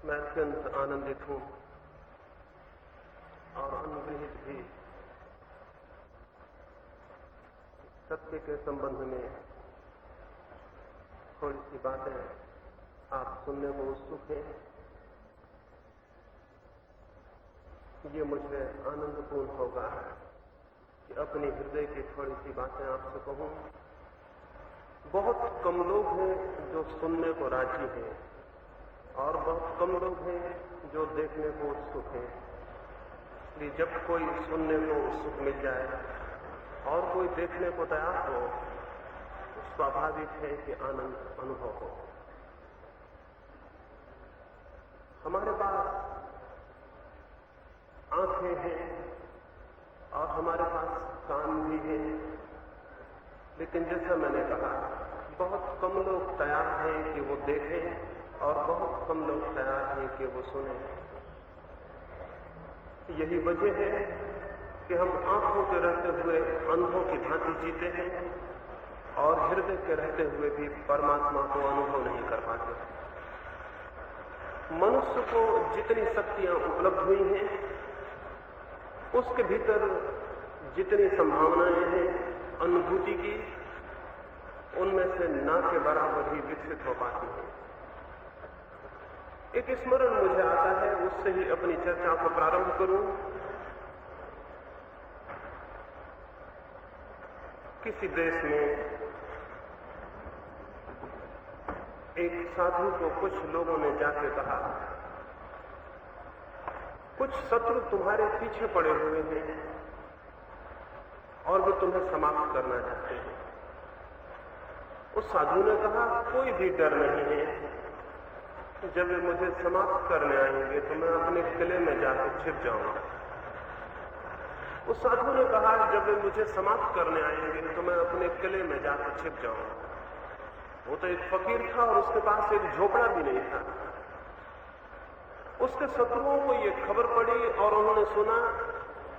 मैं अत्यंत आनंदित हूं और अनुग्रहित भी। सत्य के संबंध में थोड़ी सी बातें आप सुनने को उत्सुक हैं। ये मुझे आनंदपूर्ण होगा कि अपनी हृदय की थोड़ी सी बातें आपसे कहूं। बहुत कम लोग हैं जो सुनने को राजी हैं और बहुत कम लोग हैं जो देखने को उत्सुक हैं। इसलिए जब कोई सुनने को उत्सुक मिल जाए और कोई देखने को तैयार हो तो स्वाभाविक है कि आनंद अनुभव हो। हमारे पास आंखें हैं और हमारे पास कान भी हैं, लेकिन जैसा मैंने कहा बहुत कम लोग तैयार हैं कि वो देखें और बहुत कम लोग तैयार हैं कि वो सुनें। यही वजह है कि हम आंखों के रहते हुए अंधों की भांति जीते हैं और हृदय के रहते हुए भी परमात्मा को अनुभव नहीं कर पाते। मनुष्य को जितनी शक्तियां उपलब्ध हुई हैं उसके भीतर जितनी संभावनाएं हैं अनुभूति की, उनमें से ना के बराबर ही विकसित हो पाती है। एक स्मरण मुझे आता है, उससे ही अपनी चर्चा को प्रारंभ करूं। किसी देश में एक साधु को कुछ लोगों ने जाके कहा, कुछ शत्रु तुम्हारे पीछे पड़े हुए हैं और वे तुम्हें समाप्त करना चाहते हैं। उस साधु ने कहा, कोई भी डर नहीं है, जब वे मुझे समाप्त करने आएंगे तो मैं अपने किले में जाकर छिप जाऊंगा। उस साधु ने कहा, जब वे मुझे समाप्त करने आएंगे तो मैं अपने किले में जाकर छिप जाऊंगा। वो तो एक फकीर था और उसके पास एक झोपड़ा भी नहीं था। उसके शत्रुओं को ये खबर पड़ी और उन्होंने सुना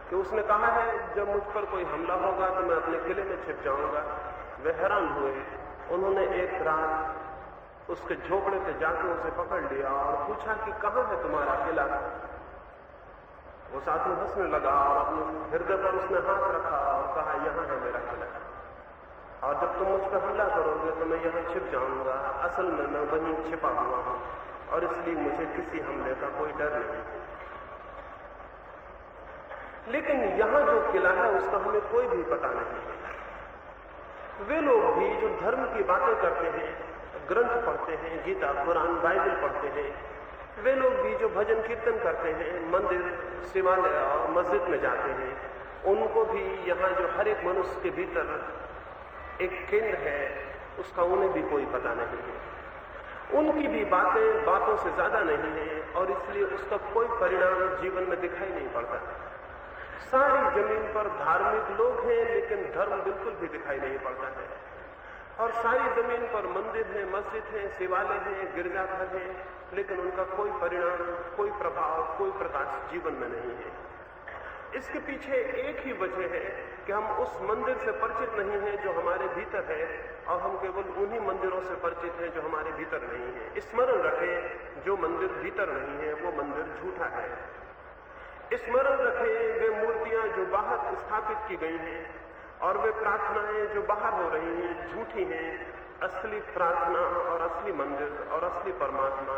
कि उसने कहा है जब मुझ पर कोई हमला होगा तो मैं अपने किले में छिप जाऊंगा। वे हैरान हुए। उन्होंने एक रात उसके झोपड़े पे जाकर उसे पकड़ लिया और पूछा कि कहां है तुम्हारा किला। वो साधु हंसने लगा और अपने हृदय पर उसने हाथ रखा और कहा, यहां है मेरा किला और जब तुम मुझ पर हमला करोगे तो मैं यहां छिप जाऊंगा। असल में मैं वहीं छिपा हुआ हूं और इसलिए मुझे किसी हमले का कोई डर नहीं। लेकिन यहां जो किला है उसका हमें कोई भी पता नहीं है। वे लोग भी जो धर्म की बातें करते हैं, ग्रंथ पढ़ते हैं, गीता, कुरान, बाइबल पढ़ते हैं, वे लोग भी जो भजन कीर्तन करते हैं, मंदिर, शिवालय और मस्जिद में जाते हैं, उनको भी यहाँ जो हर एक मनुष्य के भीतर एक केंद्र है उसका उन्हें भी कोई पता नहीं है। उनकी भी बातें बातों से ज्यादा नहीं है और इसलिए उसका कोई परिणाम जीवन में दिखाई नहीं पड़ता। सारी जमीन पर धार्मिक लोग हैं लेकिन धर्म बिल्कुल भी दिखाई नहीं पड़ता है और सारी जमीन पर मंदिर है, मस्जिद है, शिवालय है, गिरजाघर है, लेकिन उनका कोई परिणाम, कोई प्रभाव, कोई प्रकाश जीवन में नहीं है। इसके पीछे एक ही वजह है कि हम उस मंदिर से परिचित नहीं हैं जो हमारे भीतर है और हम केवल उन्हीं मंदिरों से परिचित हैं जो हमारे भीतर नहीं है। स्मरण रखें, जो मंदिर भीतर नहीं है वो मंदिर झूठा है। स्मरण रखें, वे मूर्तियां जो बाहर स्थापित की गई हैं और वे प्रार्थनाएं जो बाहर हो रही हैं झूठी हैं। असली प्रार्थना और असली मंदिर और असली परमात्मा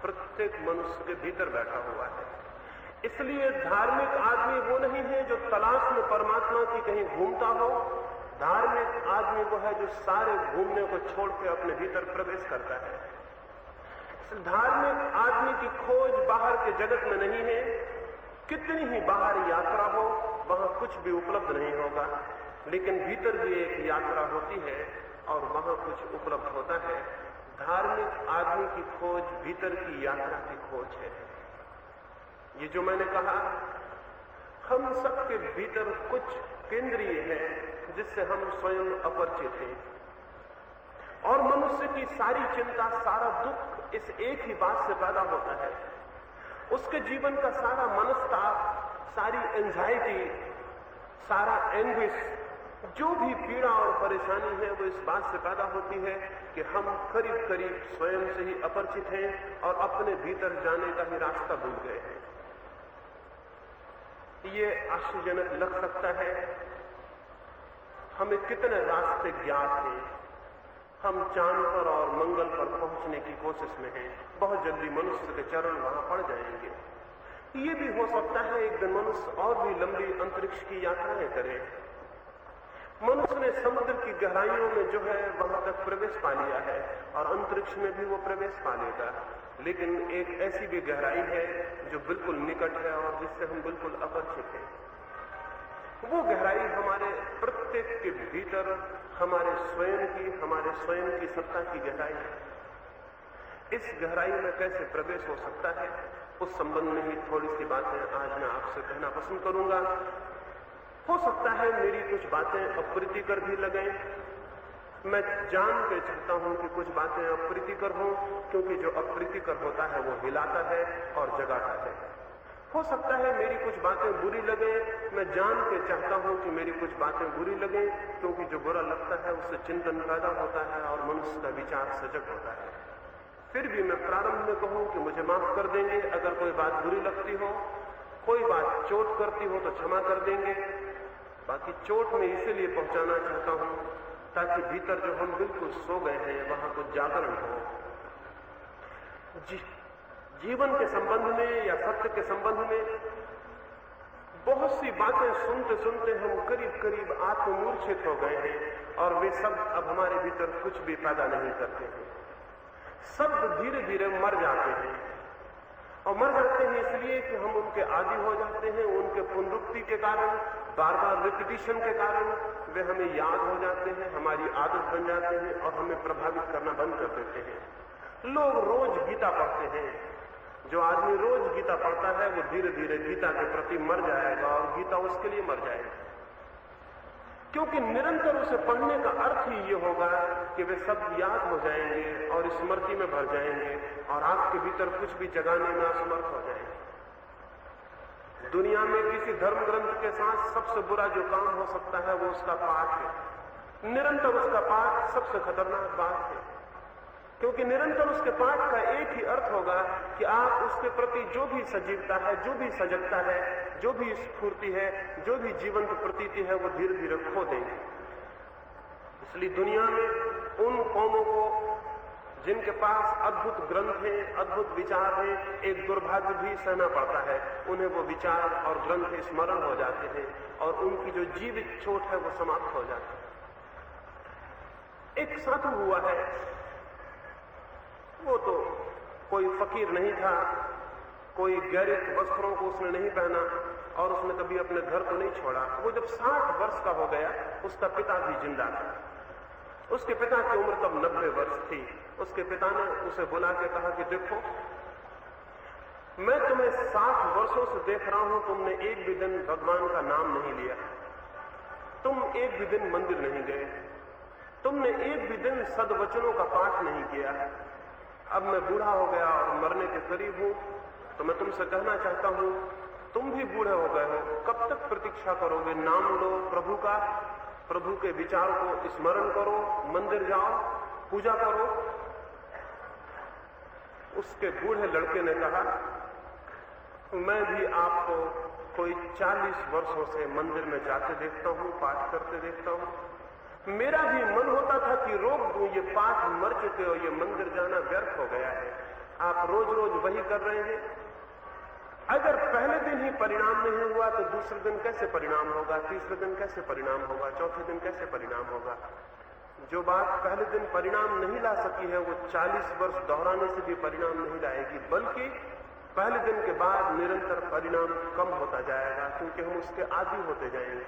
प्रत्येक मनुष्य के भीतर बैठा हुआ है। इसलिए धार्मिक आदमी वो नहीं है जो तलाश में परमात्मा की कहीं घूमता हो। धार्मिक आदमी वो है जो सारे घूमने को छोड़ के अपने भीतर प्रवेश करता है। धार्मिक आदमी की खोज बाहर के जगत में नहीं है। कितनी ही बाहर यात्रा हो वहां कुछ भी उपलब्ध नहीं होगा, लेकिन भीतर भी एक यात्रा होती है और वहां कुछ उपलब्ध होता है। धार्मिक आदमी की खोज भीतर की यात्रा की खोज है। ये जो मैंने कहा, हम सबके भीतर कुछ केंद्रीय है जिससे हम स्वयं अपरिचित हैं और मनुष्य की सारी चिंता, सारा दुख इस एक ही बात से पैदा होता है। उसके जीवन का सारा मनस्ताप, सारी एंजाइटी, सारा एंग्विश जो भी पीड़ा और परेशानी है वो इस बात से पैदा होती है कि हम करीब करीब स्वयं से ही अपरिचित हैं और अपने भीतर जाने का ही रास्ता भूल गए हैं। ये आश्चर्यजनक लग सकता है। हमें कितने रास्ते ज्ञात हैं, हम चांद पर और मंगल पर पहुंचने की कोशिश में हैं। बहुत जल्दी मनुष्य के चरण वहां पड़ जाएंगे। ये भी हो सकता है एक दिन मनुष्य और भी लंबी अंतरिक्ष की यात्राएं करे। मनुष्य ने समुद्र की गहराइयों में जो है वहां तक प्रवेश पा लिया है और अंतरिक्ष में भी वो प्रवेश पा लेगा। लेकिन एक ऐसी भी गहराई है जो बिल्कुल निकट है और जिससे हम बिल्कुल अपरिचित हैं। वो गहराई हमारे प्रत्येक के भीतर हमारे स्वयं की सत्ता की गहराई है। इस गहराई में कैसे प्रवेश हो सकता है, उस संबंध में ही थोड़ी सी बातें आज मैं आपसे कहना पसंद करूंगा। हो सकता है मेरी कुछ बातें अप्रीतिकर भी लगें। मैं जान के चाहता हूं कि कुछ बातें अप्रीतिकर हों, क्योंकि जो अप्रीतिकर होता है वो हिलाता है और जगाता है। हो सकता है मेरी कुछ बातें बुरी लगें। मैं जान के चाहता हूं कि मेरी कुछ बातें बुरी लगें, क्योंकि जो बुरा लगता है उससे चिंतन पैदा होता है और मनुष्य का विचार सजग होता है। फिर भी मैं प्रारंभ में कहूं कि मुझे माफ कर देंगे अगर कोई बात बुरी लगती हो, कोई बात चोट करती हो तो क्षमा कर देंगे। बाकी चोट में इसीलिए पहुंचाना चाहता हूं ताकि भीतर जो हम बिल्कुल सो गए हैं वहां कुछ जागरण हो। जीवन के संबंध में या सत्य के संबंध में बहुत सी बातें सुनते सुनते हम करीब करीब आत्ममूर्छित हो गए हैं और वे सब अब हमारे भीतर कुछ भी पैदा नहीं करते हैं। शब्द धीरे धीरे मर जाते हैं और मर जाते हैं इसलिए कि हम उनके आदी हो जाते हैं। उनके पुनरुक्ति के कारण, बार बार रिपीटिशन के कारण वे हमें याद हो जाते हैं, हमारी आदत बन जाते हैं और हमें प्रभावित करना बंद कर देते हैं। लोग रोज गीता पढ़ते हैं। जो आदमी रोज गीता पढ़ता है वो धीरे धीरे गीता के प्रति मर जाएगा और गीता उसके लिए मर जाएगी, क्योंकि निरंतर उसे पढ़ने का अर्थ ही ये होगा कि वे सब याद हो जाएंगे और स्मृति में भर जाएंगे और आपके भीतर कुछ भी जगाने में असमर्थ हो जाएंगे। दुनिया में किसी धर्म ग्रंथ के साथ सबसे बुरा जो काम हो सकता है वो उसका पाठ है। निरंतर उसका पाठ सबसे खतरनाक बात है, क्योंकि निरंतर उसके पाठ का एक ही अर्थ होगा कि आप उसके प्रति जो भी सजीवता है, जो भी सजगता है, जो भी स्फूर्ति है, जो भी जीवंत प्रतीति है वो धीरे धीरे खो देंगे। इसलिए दुनिया में उन कौमों को जिनके पास अद्भुत ग्रंथ हैं, अद्भुत विचार हैं, एक दुर्भाग्य भी सहना पड़ता है। उन्हें वो विचार और ग्रंथ स्मरण हो जाते हैं और उनकी जो जीवित चोट है वो समाप्त हो जाती है। एक साधु हुआ है, वो तो कोई फकीर नहीं था, कोई गैरिक वस्त्रों को उसने नहीं पहना और उसने कभी अपने घर को नहीं छोड़ा। वो जब 60 वर्ष का हो गया, उसका पिता भी जिंदा था। उसके पिता की उम्र तब 90 वर्ष थी। उसके पिता ने उसे बुला के कहा कि देखो, मैं तुम्हें 60 वर्षों से देख रहा हूं, तुमने एक भी दिन भगवान का नाम नहीं लिया, तुम एक भी दिन मंदिर नहीं गए, तुमने एक भी दिन सद्वचनों का पाठ नहीं किया। अब मैं बूढ़ा हो गया और मरने के करीब हूं, तो मैं तुमसे कहना चाहता हूं, तुम भी बूढ़े हो गए हो, कब तक प्रतीक्षा करोगे? नाम लो प्रभु का, प्रभु के विचार को स्मरण करो, मंदिर जाओ, पूजा करो। उसके बूढ़े लड़के ने कहा, मैं भी आपको कोई 40 वर्षों से मंदिर में जाते देखता हूं, पाठ करते देखता हूं। मेरा भी मन होता था कि रोक दूं, ये पाठ मर चुके हो, ये मंदिर जाना व्यर्थ हो गया है, आप रोज रोज वही कर रहे हैं। अगर पहले दिन ही परिणाम नहीं हुआ तो दूसरे दिन कैसे परिणाम होगा, तीसरे दिन कैसे परिणाम होगा, चौथे दिन कैसे परिणाम होगा? जो बात पहले दिन परिणाम नहीं ला सकी है वो 40 वर्ष दोहराने से भी परिणाम नहीं लाएगी, बल्कि पहले दिन के बाद निरंतर परिणाम कम होता जाएगा, क्योंकि हम उसके आदी होते जाएंगे।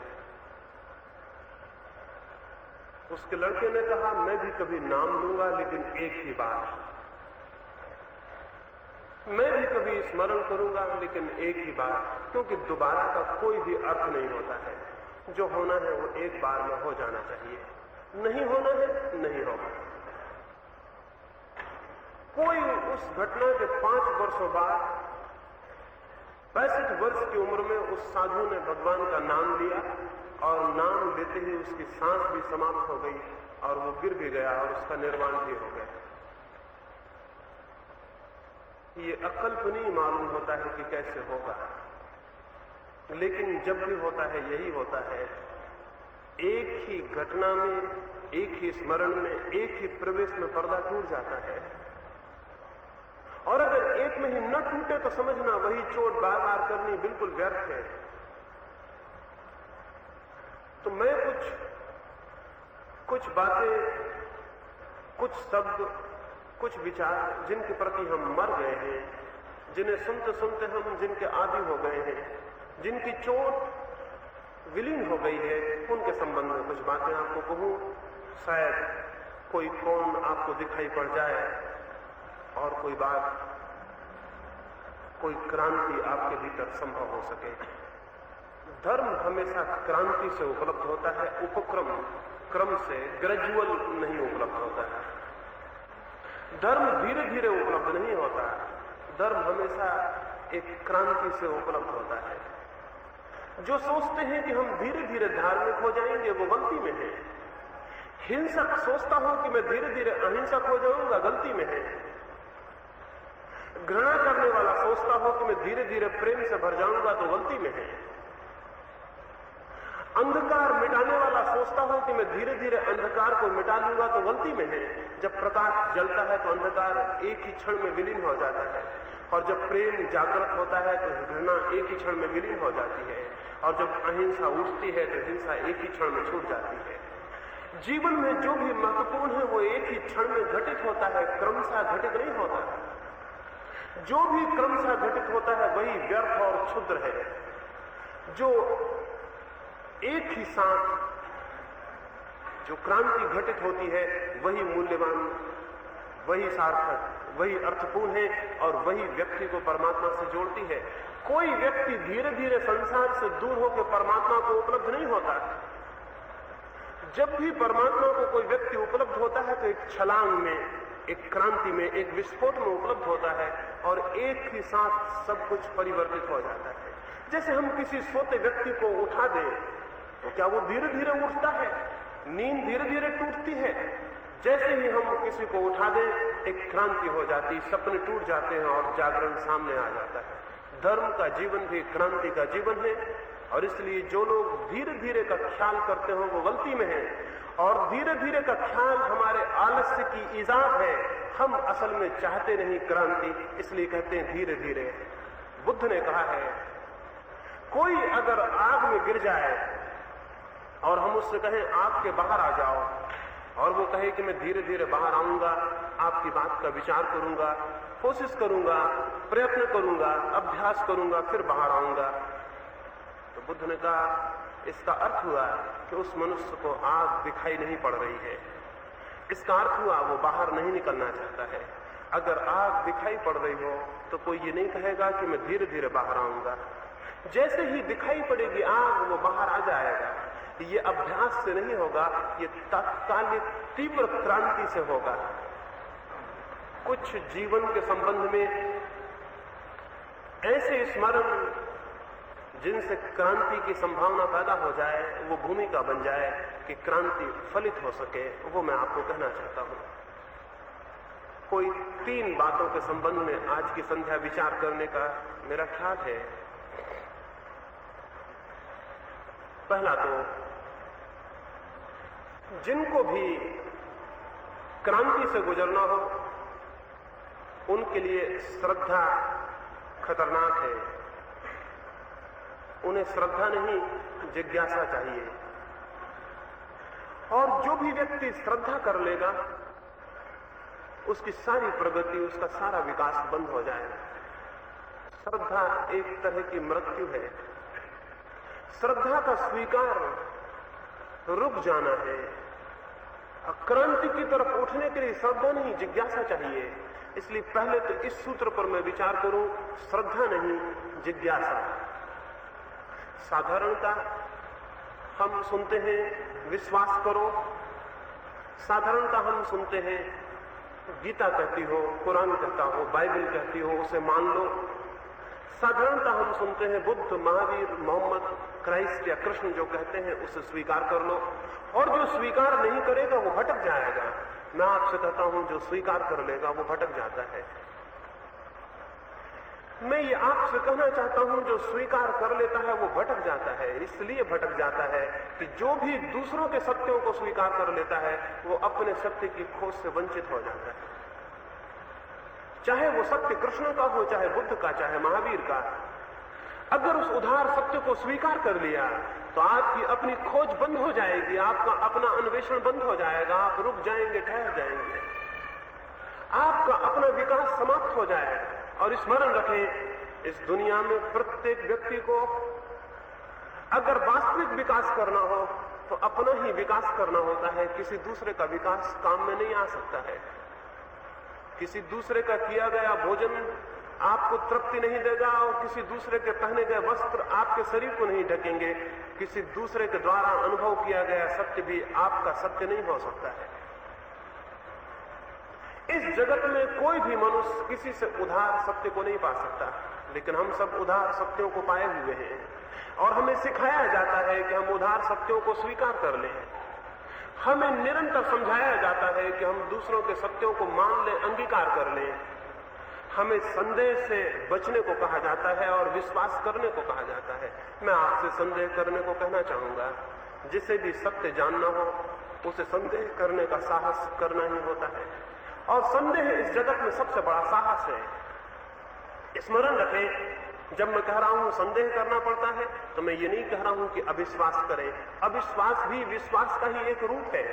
उसके लड़के ने कहा, मैं भी कभी नाम लूंगा, लेकिन एक ही बार, मैं भी कभी स्मरण करूंगा, लेकिन एक ही बार, क्योंकि दोबारा का कोई भी अर्थ नहीं होता है। जो होना है वो एक बार में हो जाना चाहिए, नहीं होना है नहीं होगा। कोई उस घटना के 5 वर्षों बाद 65 वर्ष की उम्र में उस साधु ने भगवान का नाम लिया और नाम लेते ही उसकी सांस भी समाप्त हो गई और वो गिर भी गया और उसका निर्वाण भी हो गया। ये अकल्पनीय मालूम होता है कि कैसे होगा, लेकिन जब भी होता है यही होता है। एक ही घटना में, एक ही स्मरण में, एक ही प्रवेश में पर्दा टूट जाता है। और अगर एक में ही न टूटे तो समझना वही चोट बार बार करनी बिल्कुल व्यर्थ है। तो मैं कुछ बातें, कुछ शब्द, कुछ विचार जिनके प्रति हम मर गए हैं, जिन्हें सुनते सुनते हम जिनके आदी हो गए हैं, जिनकी चोट विलीन हो गई है, उनके संबंध में कुछ बातें आपको कहूं। शायद कोई कौन आपको दिखाई पड़ जाए और कोई बात, कोई क्रांति आपके भीतर संभव हो सके। धर्म हमेशा क्रांति से उपलब्ध होता है, उपक्रम क्रम से, ग्रेजुअल नहीं उपलब्ध होता है। धर्म धीरे धीरे उपलब्ध नहीं होता। धर्म हमेशा एक क्रांति से उपलब्ध होता है। जो सोचते हैं कि हम धीरे धीरे धार्मिक हो जाएंगे वो गलती में है। हिंसक सोचता हूं कि मैं धीरे धीरे अहिंसक हो जाऊंगा, गलती में है। घृणा करने वाला सोचता हो कि मैं धीरे धीरे प्रेम से भर जाऊंगा तो गलती में है। अंधकार मिटाने वाला सोचता हो कि मैं धीरे धीरे अंधकार को मिटा लूंगा तो गलती में है। जब प्रकाश जलता है तो अंधकार एक ही क्षण में विलीन हो जाता है, और जब प्रेम जागृत होता है तो घृणा एक ही क्षण में विलीन हो जाती है, और जब अहिंसा उठती है तो हिंसा एक ही क्षण में छूट जाती है। जीवन में जो भी महत्वपूर्ण है वो एक ही क्षण में घटित होता है, क्रमशः घटित नहीं होता। जो भी क्रमशः घटित होता है वही व्यर्थ और क्षुद्र है। जो एक ही साथ जो क्रांति घटित होती है वही मूल्यवान, वही सार्थक, वही अर्थपूर्ण है, और वही व्यक्ति को परमात्मा से जोड़ती है। कोई व्यक्ति धीरे धीरे संसार से दूर होकर परमात्मा को उपलब्ध नहीं होता। जब भी परमात्मा को कोई व्यक्ति उपलब्ध होता है तो एक छलांग में, एक क्रांति में, एक विस्फोट में उपलब्ध होता है, और एक ही साथ सब कुछ परिवर्तित हो जाता है। जैसे हम किसी सोते व्यक्ति को उठा दें तो क्या वो धीरे धीरे उठता है? नींद धीरे धीरे टूटती है। जैसे ही हम किसी को उठा दें एक क्रांति हो जाती, सपने टूट जाते हैं और जागरण सामने आ जाता है। धर्म का जीवन भी क्रांति का जीवन है, और इसलिए जो लोग धीरे धीरे का ख्याल करते हो वो गलती में है। और धीरे धीरे का ख्याल हमारे आलस्य की ईजाद है। हम असल में चाहते नहीं क्रांति, इसलिए कहते हैं धीरे धीरे। बुद्ध ने कहा है, कोई अगर आग में गिर जाए और हम उससे कहें आग के बाहर आ जाओ, और वो कहे कि मैं धीरे धीरे बाहर आऊंगा, आपकी बात का विचार करूंगा, कोशिश करूंगा, प्रयत्न करूंगा, अभ्यास करूंगा, फिर बाहर आऊंगा, तो बुद्ध ने कहा इसका अर्थ हुआ कि उस मनुष्य को आग दिखाई नहीं पड़ रही है। इसका अर्थ हुआ वो बाहर नहीं निकलना चाहता है। अगर आग दिखाई पड़ रही हो तो कोई ये नहीं कहेगा कि मैं धीरे धीरे बाहर आऊंगा। जैसे ही दिखाई पड़ेगी आग वो बाहर आ जाएगा। ये अभ्यास से नहीं होगा, ये तात्कालिक तीव्र क्रांति से होगा। कुछ जीवन के संबंध में ऐसे स्मरण जिनसे क्रांति की संभावना पैदा हो जाए, वो भूमिका बन जाए कि क्रांति फलित हो सके, वो मैं आपको कहना चाहता हूं। कोई 3 बातों के संबंध में आज की संध्या विचार करने का मेरा ख्याल है। पहला तो जिनको भी क्रांति से गुजरना हो उनके लिए श्रद्धा खतरनाक है। उन्हें श्रद्धा नहीं, जिज्ञासा चाहिए। और जो भी व्यक्ति श्रद्धा कर लेगा उसकी सारी प्रगति, उसका सारा विकास बंद हो जाएगा। श्रद्धा एक तरह की मृत्यु है। श्रद्धा का स्वीकार रुक जाना है। क्रांति की तरफ उठने के लिए श्रद्धा नहीं, जिज्ञासा चाहिए। इसलिए पहले तो इस सूत्र पर मैं विचार करूं, श्रद्धा नहीं, जिज्ञासा। साधारणता हम सुनते हैं विश्वास करो, साधारणता हम सुनते हैं गीता कहती हो, कुरान कहता हो, बाइबल कहती हो, उसे मान लो। साधारणतः हम सुनते हैं बुद्ध, महावीर, मोहम्मद, क्राइस्ट या कृष्ण जो कहते हैं उसे स्वीकार कर लो, और जो स्वीकार नहीं करेगा वो भटक जाएगा। मैं आपसे कहता हूं जो स्वीकार कर लेगा वो भटक जाता है। मैं ये आपसे कहना चाहता हूं जो स्वीकार कर लेता है वो भटक जाता है। इसलिए भटक जाता है कि जो भी दूसरों के सत्यों को स्वीकार कर लेता है वो अपने सत्य की खोज से वंचित हो जाता है। चाहे वो सत्य कृष्ण का हो, चाहे बुद्ध का, चाहे महावीर का। अगर उस उधार सत्य को स्वीकार कर लिया तो आपकी अपनी खोज बंद हो जाएगी, आपका अपना अन्वेषण बंद हो जाएगा, आप रुक जाएंगे, ठहर जाएंगे, आपका अपना विकास समाप्त हो जाएगा। और स्मरण रखें, इस दुनिया में प्रत्येक व्यक्ति को अगर वास्तविक विकास करना हो तो अपना ही विकास करना होता है। किसी दूसरे का विकास काम में नहीं आ सकता है। किसी दूसरे का किया गया भोजन आपको तृप्ति नहीं देगा और किसी दूसरे के पहने गए वस्त्र आपके शरीर को नहीं ढकेंगे। किसी दूसरे के द्वारा अनुभव किया गया सत्य भी आपका सत्य नहीं हो सकता है। इस जगत में कोई भी मनुष्य किसी से उधार सत्य को नहीं पा सकता, लेकिन हम सब उधार सत्यों को पाए हुए हैं और हमें सिखाया जाता है कि हम उधार सत्यों को स्वीकार कर लें। हमें निरंतर समझाया जाता है कि हम दूसरों के सत्यों को मान लें, अंगीकार कर लें। हमें संदेह से बचने को कहा जाता है और विश्वास करने को कहा जाता है। मैं आपसे संदेह करने को कहना चाहूंगा। जिसे भी सत्य जानना हो उसे संदेह करने का साहस करना ही होता है, और संदेह इस जगत में सबसे बड़ा साहस है। स्मरण रखें, जब मैं कह रहा हूं संदेह करना पड़ता है तो मैं ये नहीं कह रहा हूं कि अविश्वास करें। अविश्वास भी विश्वास का ही एक रूप है।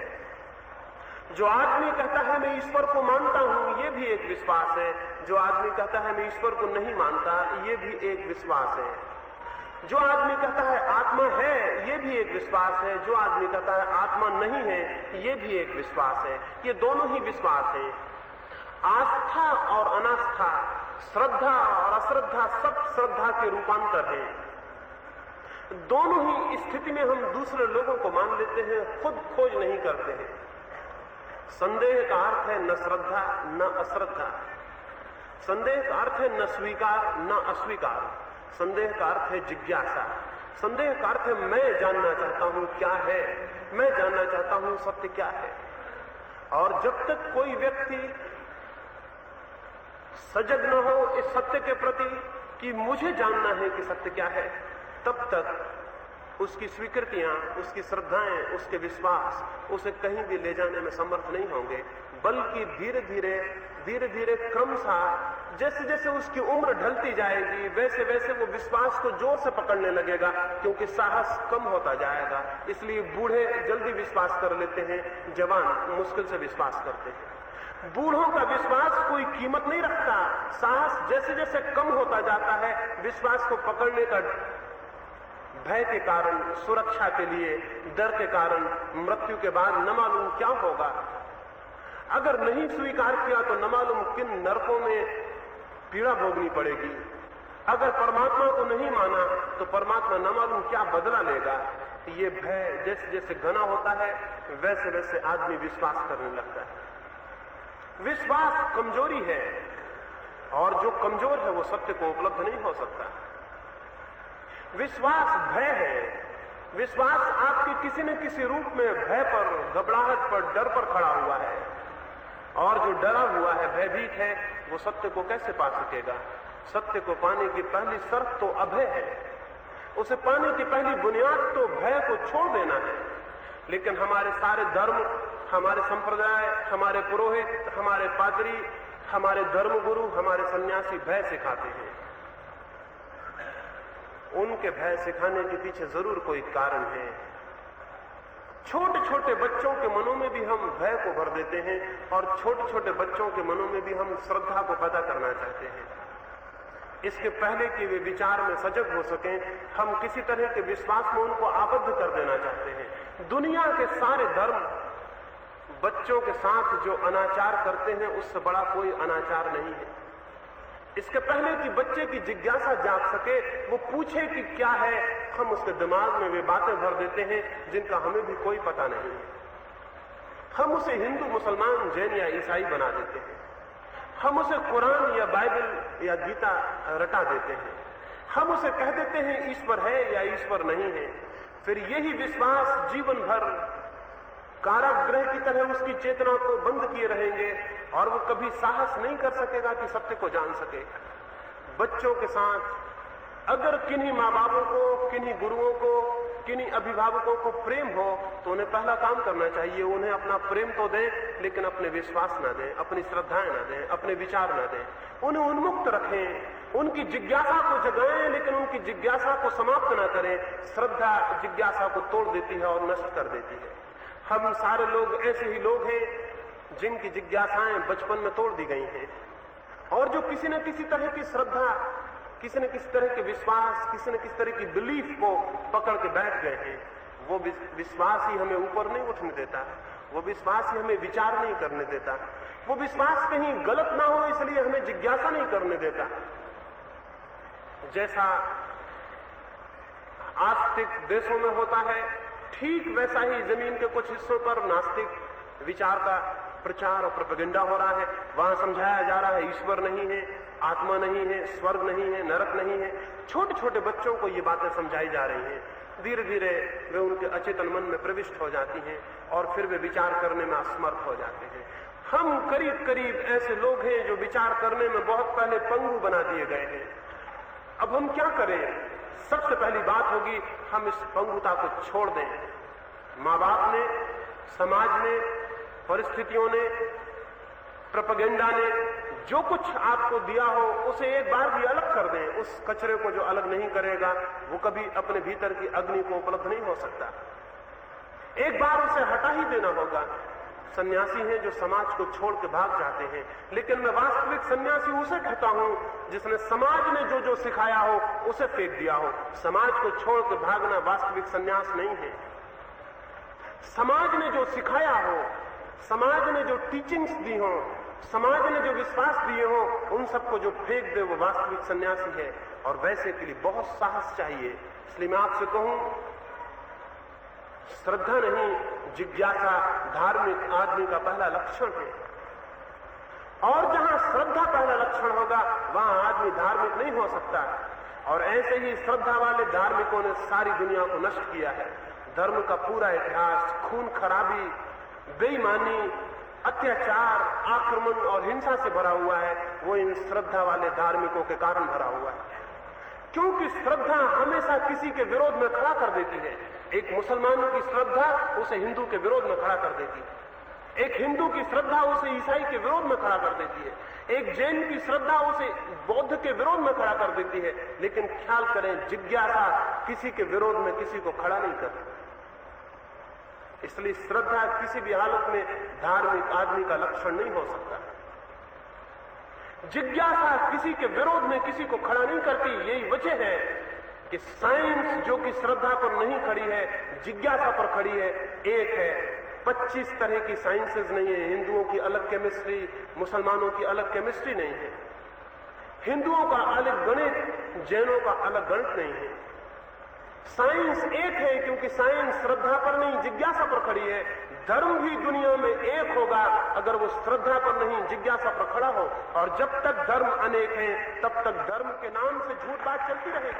जो आदमी कहता है मैं ईश्वर को मानता हूं, ये भी एक विश्वास है। जो आदमी कहता है मैं ईश्वर को नहीं मानता, ये भी एक विश्वास है। जो आदमी कहता है आत्मा है, ये भी एक विश्वास है। जो आदमी कहता है आत्मा नहीं है, ये भी एक विश्वास है। ये दोनों ही विश्वास हैं। आस्था और अनास्था, श्रद्धा और अश्रद्धा सब श्रद्धा के रूपांतर हैं। दोनों ही स्थिति में हम दूसरे लोगों को मान लेते हैं, खुद खोज नहीं करते हैं। संदेह का अर्थ है न श्रद्धा न अश्रद्धा। संदेह का अर्थ है न स्वीकार न अस्वीकार। संदेह का अर्थ है जिज्ञासा। संदेह का अर्थ है मैं जानना चाहता हूं क्या है, मैं जानना चाहता हूं सत्य क्या है। और जब तक कोई व्यक्ति सजग न हो इस सत्य के प्रति कि मुझे जानना है कि सत्य क्या है, तब तक उसकी स्वीकृतियां, उसकी श्रद्धाएं, उसके विश्वास उसे कहीं भी ले जाने में समर्थ नहीं होंगे। बल्कि धीरे धीरे क्रमशः जैसे जैसे उसकी उम्र ढलती जाएगी वैसे वैसे वो विश्वास को जोर से पकड़ने लगेगा, क्योंकि साहस कम होता जाएगा। इसलिए बूढ़े जल्दी विश्वास कर लेते हैं, जवान मुश्किल से विश्वास करते हैं। बूढ़ों का विश्वास कोई कीमत नहीं रखता। साहस जैसे जैसे कम होता जाता है, विश्वास को पकड़ने का भय के कारण, सुरक्षा के लिए, डर के कारण, मृत्यु के बाद न मालूम क्या होगा। अगर नहीं स्वीकार किया तो न मालूम किन नरकों में पीड़ा भोगनी पड़ेगी। अगर परमात्मा को नहीं माना तो परमात्मा न मालूम क्या बदला लेगा। ये भय जैसे जैसे घना होता है वैसे वैसे आदमी विश्वास करने लगता है। विश्वास कमजोरी है और जो कमजोर है वो सत्य को उपलब्ध नहीं हो सकता। विश्वास भय है। विश्वास आपके किसी न किसी रूप में भय पर, घबराहट पर, डर पर खड़ा हुआ है, और जो डरा हुआ है, भयभीत है, वो सत्य को कैसे पा सकेगा। सत्य को पाने की पहली शर्त तो अभय है। उसे पाने की पहली बुनियाद तो भय को छोड़ देना है। लेकिन हमारे सारे धर्म, हमारे संप्रदाय, हमारे पुरोहित, हमारे पादरी, हमारे धर्मगुरु, हमारे सन्यासी भय सिखाते हैं। उनके भय सिखाने के पीछे जरूर कोई कारण है। छोटे छोटे बच्चों के मनों में भी हम भय को भर देते हैं और छोटे छोटे बच्चों के मनों में भी हम श्रद्धा को पैदा करना चाहते हैं। इसके पहले कि वे विचार में सजग हो सकें, हम किसी तरह के विश्वास में उनको आबद्ध कर देना चाहते हैं। दुनिया के सारे धर्म बच्चों के साथ जो अनाचार करते हैं उससे बड़ा कोई अनाचार नहीं है। इसके पहले कि बच्चे की जिज्ञासा जाग सके, वो पूछे कि क्या है, हम उसके दिमाग में वे बातें भर देते हैं जिनका हमें भी कोई पता नहीं है। हम उसे हिंदू, मुसलमान, जैन या ईसाई बना देते हैं। हम उसे कुरान या बाइबल या गीता रटा देते हैं। हम उसे कह देते हैं ईश्वर है या ईश्वर नहीं है, फिर यही विश्वास जीवन भर कारागृह की तरह उसकी चेतना को बंद किए रहेंगे और वो कभी साहस नहीं कर सकेगा कि सत्य को जान सके। बच्चों के साथ अगर किन्हीं माँ बापों को, किन्हीं गुरुओं को, किन्हीं अभिभावकों को प्रेम हो तो उन्हें पहला काम करना चाहिए, उन्हें अपना प्रेम तो दें लेकिन अपने विश्वास ना दें, अपनी श्रद्धाएं ना दें, अपने विचार ना दें। उन्हें उन्मुक्त रखें, उनकी जिज्ञासा को जगाएं लेकिन उनकी जिज्ञासा को समाप्त ना करें। श्रद्धा जिज्ञासा को तोड़ देती है और नष्ट कर देती है। हम सारे लोग ऐसे ही लोग हैं जिनकी जिज्ञासाएं बचपन में तोड़ दी गई हैं और जो किसी न किसी तरह की श्रद्धा, किसी न किसी तरह के विश्वास, किसी न किसी तरह की बिलीफ को पकड़ के बैठ गए हैं। वो विश्वास ही हमें ऊपर नहीं उठने देता, वो विश्वास ही हमें विचार नहीं करने देता, वो विश्वास कहीं गलत ना हो इसलिए हमें जिज्ञासा नहीं करने देता। जैसा आस्तिक देशों में होता है, ठीक वैसा ही जमीन के कुछ हिस्सों पर नास्तिक विचार का प्रचार और प्रोपेगेंडा हो रहा है। वहां समझाया जा रहा है ईश्वर नहीं है, आत्मा नहीं है, स्वर्ग नहीं है, नरक नहीं है। छोटे छोटे बच्चों को ये बातें समझाई जा रही हैं। धीरे धीरे वे उनके अचेतन मन में प्रविष्ट हो जाती हैं और फिर वे विचार करने में असमर्थ हो जाते हैं। हम करीब करीब ऐसे लोग हैं जो विचार करने में बहुत पहले पंगु बना दिए गए हैं। अब हम क्या करें? सबसे पहली बात होगी हम इस पंगुता को छोड़ दें। माँ बाप ने, समाज ने, परिस्थितियों ने, प्रोपेगेंडा ने जो कुछ आपको दिया हो उसे एक बार भी अलग कर दें। उस कचरे को जो अलग नहीं करेगा वो कभी अपने भीतर की अग्नि को उपलब्ध नहीं हो सकता। एक बार उसे हटा ही देना होगा। सन्यासी हैं जो समाज को छोड़ के भाग जाते हैं, लेकिन मैं वास्तविक सन्यासी उसे कहता हूं जिसने समाज ने जो जो सिखाया हो उसे फेंक दिया हो। समाज को छोड़ के भागना वास्तविक सन्यास नहीं है। समाज ने जो सिखाया हो, समाज ने जो टीचिंग्स दी हो, समाज ने जो विश्वास दिए हो, उन सबको जो फेंक दे वो वास्तविक सन्यासी है। और वैसे के लिए बहुत साहस चाहिए। इसलिए मैं आपसे कहूं, श्रद्धा नहीं, जिज्ञासा धार्मिक आदमी का पहला लक्षण है। और जहां श्रद्धा पहला लक्षण होगा वहां आदमी धार्मिक नहीं हो सकता। और ऐसे ही श्रद्धा वाले धार्मिकों ने सारी दुनिया को नष्ट किया है। धर्म का पूरा इतिहास खून खराबी, बेईमानी, अत्याचार, आक्रमण और हिंसा से भरा हुआ है। वो इन श्रद्धा वाले धार्मिकों के कारण भरा हुआ है, क्योंकि श्रद्धा हमेशा किसी के विरोध में खड़ा कर देती है। एक मुसलमान की श्रद्धा उसे हिंदू के विरोध में खड़ा कर देती है, एक हिंदू की श्रद्धा उसे ईसाई के विरोध में खड़ा कर देती है, एक जैन की श्रद्धा उसे बौद्ध के विरोध में खड़ा कर देती है। लेकिन ख्याल करें, जिज्ञासा किसी के विरोध में किसी को खड़ा नहीं करती। इसलिए श्रद्धा किसी भी हालत में धार्मिक आदमी का लक्षण नहीं हो सकता। जिज्ञासा किसी के विरोध में किसी को खड़ा नहीं करती। यही वजह है कि साइंस जो कि श्रद्धा पर नहीं खड़ी है, जिज्ञासा पर खड़ी है। एक है, 25 तरह की साइंसेज नहीं है। हिंदुओं की अलग केमिस्ट्री, मुसलमानों की अलग केमिस्ट्री नहीं है। हिंदुओं का अलग गणित, जैनों का अलग गणित नहीं है। साइंस एक है क्योंकि साइंस श्रद्धा पर नहीं, जिज्ञासा पर खड़ी है। धर्म भी दुनिया में एक होगा अगर वो श्रद्धा पर नहीं, जिज्ञासा पर खड़ा हो। और जब तक धर्म अनेक हैं तब तक धर्म के नाम से झूठ बात चलती रहेगी।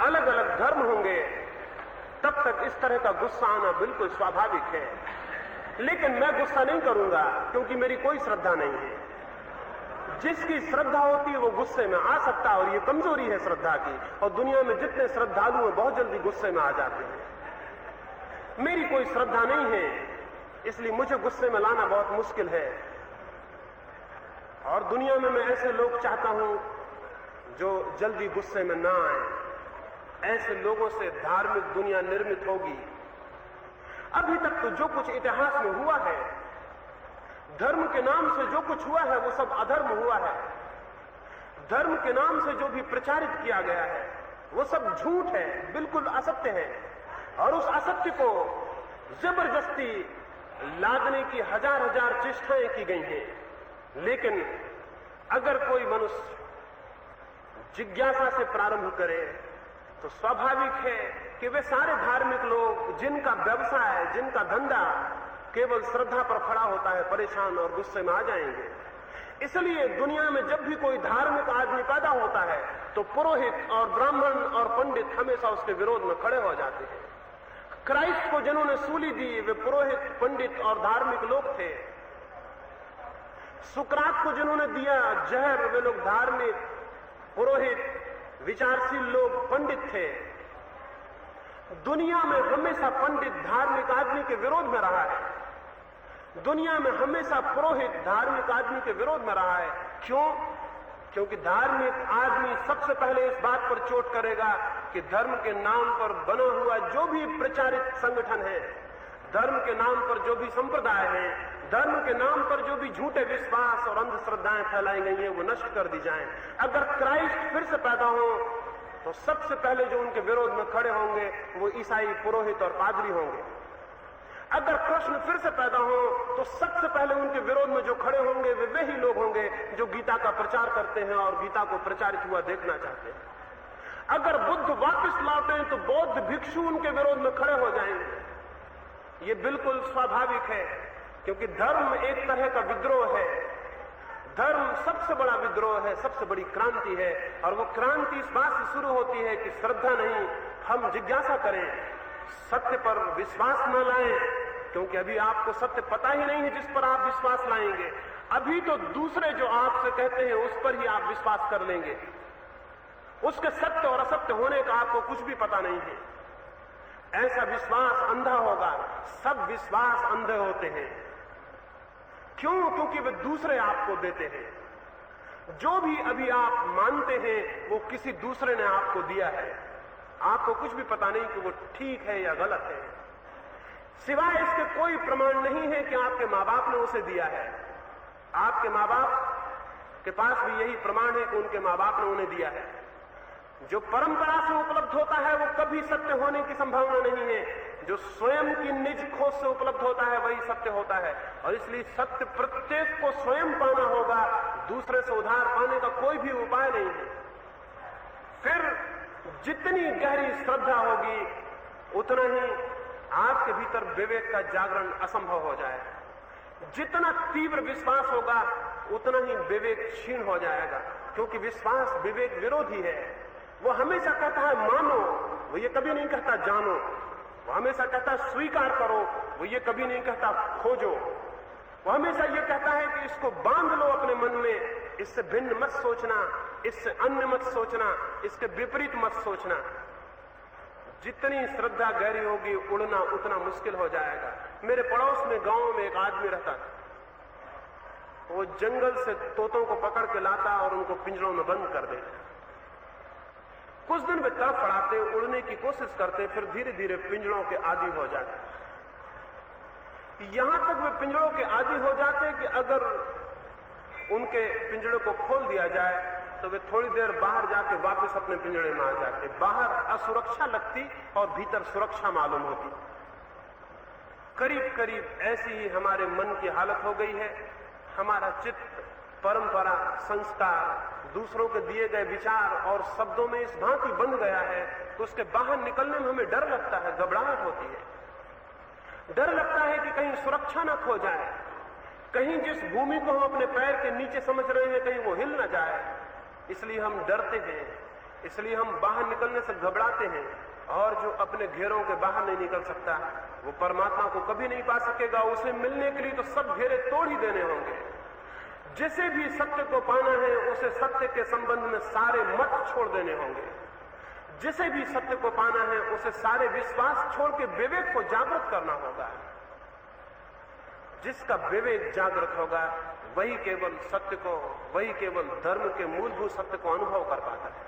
अलग अलग धर्म होंगे तब तक इस तरह का गुस्सा आना बिल्कुल स्वाभाविक है। लेकिन मैं गुस्सा नहीं करूंगा क्योंकि मेरी कोई श्रद्धा नहीं है। जिसकी श्रद्धा होती है वो गुस्से में आ सकता है और ये कमजोरी है श्रद्धा की। और दुनिया में जितने श्रद्धालु हैं बहुत जल्दी गुस्से में आ जाते हैं। मेरी कोई श्रद्धा नहीं है, इसलिए मुझे गुस्से में लाना बहुत मुश्किल है। और दुनिया में मैं ऐसे लोग चाहता हूं जो जल्दी गुस्से में ना आए। ऐसे लोगों से धार्मिक दुनिया निर्मित होगी। अभी तक तो जो कुछ इतिहास में हुआ है, धर्म के नाम से जो कुछ हुआ है वो सब अधर्म हुआ है। धर्म के नाम से जो भी प्रचारित किया गया है वो सब झूठ है, बिल्कुल असत्य है। और उस असत्य को जबरदस्ती लादने की हजार हजार चेष्टाएं की गई हैं। लेकिन अगर कोई मनुष्य जिज्ञासा से प्रारंभ करे, तो स्वाभाविक है कि वे सारे धार्मिक लोग जिनका व्यवसाय, जिनका धंधा केवल श्रद्धा पर खड़ा होता है, परेशान और गुस्से में आ जाएंगे। इसलिए दुनिया में जब भी कोई धार्मिक आदमी पैदा होता है तो पुरोहित और ब्राह्मण और पंडित हमेशा उसके विरोध में खड़े हो जाते हैं। क्राइस्ट को जिन्होंने सूली दी वे पुरोहित, पंडित और धार्मिक लोग थे। सुकरात को जिन्होंने दिया जहर वे लोग धार्मिक, पुरोहित, विचारशील लोग, पंडित थे। दुनिया में हमेशा पंडित धार्मिक आदमी के विरोध में रहा है। दुनिया में हमेशा पुरोहित धार्मिक आदमी के विरोध में रहा है। क्यों? क्योंकि धार्मिक आदमी सबसे पहले इस बात पर चोट करेगा कि धर्म के नाम पर बना हुआ जो भी प्रचारित संगठन है, धर्म के नाम पर जो भी संप्रदाय है, धर्म के नाम पर जो भी झूठे विश्वास और अंधश्रद्धाएं फैलाई गई हैं वो नष्ट कर दी जाएं। अगर क्राइस्ट फिर से पैदा हो तो सबसे पहले जो उनके विरोध में खड़े होंगे वो ईसाई, पुरोहित और पादरी होंगे। अगर कृष्ण फिर से पैदा हो तो सबसे पहले उनके विरोध में जो खड़े होंगे वे वही लोग होंगे जो गीता का प्रचार करते हैं और गीता को प्रचारित हुआ देखना चाहते हैं। अगर बुद्ध वापस लौटे तो बौद्ध भिक्षु उनके विरोध में खड़े हो जाएंगे। ये बिल्कुल स्वाभाविक है, क्योंकि धर्म एक तरह का विद्रोह है। धर्म सबसे बड़ा विद्रोह है, सबसे बड़ी क्रांति है, और वो क्रांति इस बात से शुरू होती है कि श्रद्धा नहीं, हम जिज्ञासा करें, सत्य पर विश्वास न लाएं, क्योंकि अभी आपको सत्य पता ही नहीं है जिस पर आप विश्वास लाएंगे। अभी तो दूसरे जो आपसे कहते हैं उस पर ही आप विश्वास कर लेंगे। उसके सत्य और असत्य होने का आपको कुछ भी पता नहीं है। ऐसा विश्वास अंधा होगा। सब विश्वास अंधे होते हैं। क्यों? क्योंकि वे दूसरे आपको देते हैं। जो भी अभी आप मानते हैं वो किसी दूसरे ने आपको दिया है। आपको कुछ भी पता नहीं कि वो ठीक है या गलत है। सिवाय इसके कोई प्रमाण नहीं है कि आपके माँ बाप ने उसे दिया है। आपके माँ बाप के पास भी यही प्रमाण है कि उनके माँ बाप ने उन्हें दिया है। जो परंपरा से उपलब्ध होता है वो कभी सत्य होने की संभावना नहीं है। जो स्वयं की निज खोज से उपलब्ध होता है वही सत्य होता है, और इसलिए सत्य प्रत्येक को स्वयं पाना होगा। दूसरे से उधार पाने का कोई भी उपाय नहीं है। फिर जितनी गहरी श्रद्धा होगी उतना ही आपके भीतर विवेक का जागरण असंभव हो जाएगा। जितना तीव्र विश्वास होगा उतना ही विवेक क्षीण हो जाएगा, क्योंकि विश्वास विवेक विरोधी है। वो हमेशा कहता है मानो, वो ये कभी नहीं कहता जानो। वो हमेशा कहता है स्वीकार करो, वो ये कभी नहीं कहता खोजो। वो हमेशा ये कहता है कि इसको बांध लो अपने मन में, इससे भिन्न मत सोचना, इससे अन्य मत सोचना, इसके विपरीत मत सोचना। जितनी श्रद्धा गहरी होगी उड़ना उतना मुश्किल हो जाएगा। मेरे पड़ोस में गांव में एक आदमी रहता था। वो जंगल से तोतों को पकड़ के लाता और उनको पिंजरों में बंद कर देता। कुछ दिन वे तड़फड़ाते, उड़ने की कोशिश करते, फिर धीरे धीरे पिंजरों के आदी हो जाते। यहां तक वे पिंजरों के आदी हो जाते कि अगर उनके पिंजरे को खोल दिया जाए तो वे थोड़ी देर बाहर जाके वापस अपने पिंजरे में आ जाते। बाहर असुरक्षा लगती और भीतर सुरक्षा मालूम होती। करीब करीब ऐसी ही हमारे मन की हालत हो गई है। हमारा चित्त परंपरा, संस्कार, दूसरों के दिए गए विचार और शब्दों में इस भांति बंध गया है तो उसके बाहर निकलने में हमें डर लगता है, घबराहट होती है। डर लगता है कि कहीं सुरक्षा न खो जाए, कहीं जिस भूमि को हम अपने पैर के नीचे समझ रहे हैं कहीं वो हिल न जाए। इसलिए हम डरते हैं, इसलिए हम बाहर निकलने से घबराते हैं। और जो अपने घेरों के बाहर नहीं निकल सकता वो परमात्मा को कभी नहीं पा सकेगा। उसे मिलने के लिए तो सब घेरे तोड़ ही देने होंगे। जिसे भी सत्य को पाना है उसे सत्य के संबंध में सारे मत छोड़ देने होंगे। जिसे भी सत्य को पाना है उसे सारे विश्वास छोड़ के विवेक को जागृत करना होगा। जिसका विवेक जागृत होगा वही केवल सत्य को, वही केवल धर्म के मूलभूत सत्य को अनुभव कर पाता है।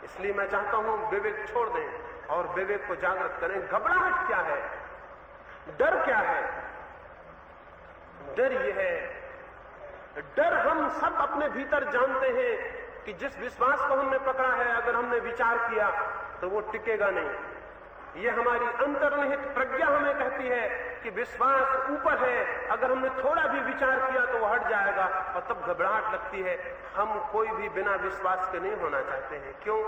इसलिए मैं चाहता हूं विवेक छोड़ दें और विवेक को जागृत करें। घबराहट क्या है? डर क्या है? डर यह है, डर हम सब अपने भीतर जानते हैं कि जिस विश्वास को हमने पकड़ा है अगर हमने विचार किया तो वो टिकेगा नहीं। ये हमारी अंतर्निहित प्रज्ञा हमें कहती है कि विश्वास ऊपर है, अगर हमने थोड़ा भी विचार किया तो वो हट जाएगा और तब घबराहट लगती है। हम कोई भी बिना विश्वास के नहीं होना चाहते हैं। क्यों?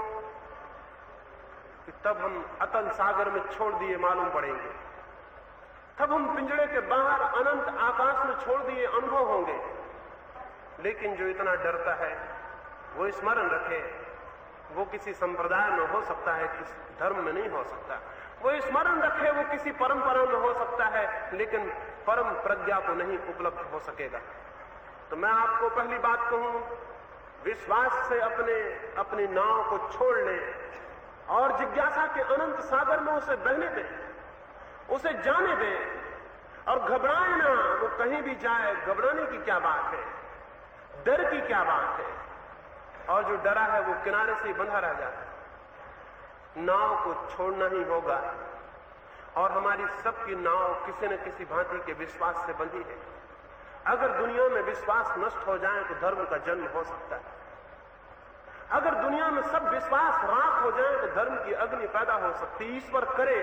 कि तब हम अतल सागर में छोड़ दिए मालूम पड़ेंगे, तब हम पिंजड़े के बाहर अनंत आकाश में छोड़ दिए अनुभव होंगे। लेकिन जो इतना डरता है वो स्मरण रखे, वो किसी संप्रदाय में हो सकता है, किसी धर्म में नहीं हो सकता। वो स्मरण रखे, वो किसी परंपरा में हो सकता है, लेकिन परम प्रज्ञा को नहीं उपलब्ध हो सकेगा। तो मैं आपको पहली बात कहूं, विश्वास से अपनी नाव को छोड़ लें और जिज्ञासा के अनंत सागर में उसे बहने दें, उसे जाने दें और घबराए ना। वो कहीं भी जाए, घबराने की क्या बात है, डर की क्या बात है। और जो डरा है वो किनारे से ही बंधा रह जाता है। नाव को छोड़ना ही होगा और हमारी सबकी नाव किसी न किसी भांति के विश्वास से बंधी है। अगर दुनिया में विश्वास नष्ट हो जाए तो धर्म का जन्म हो सकता है। अगर दुनिया में सब विश्वास राख हो जाए तो धर्म की अग्नि पैदा हो सकती है। ईश्वर करे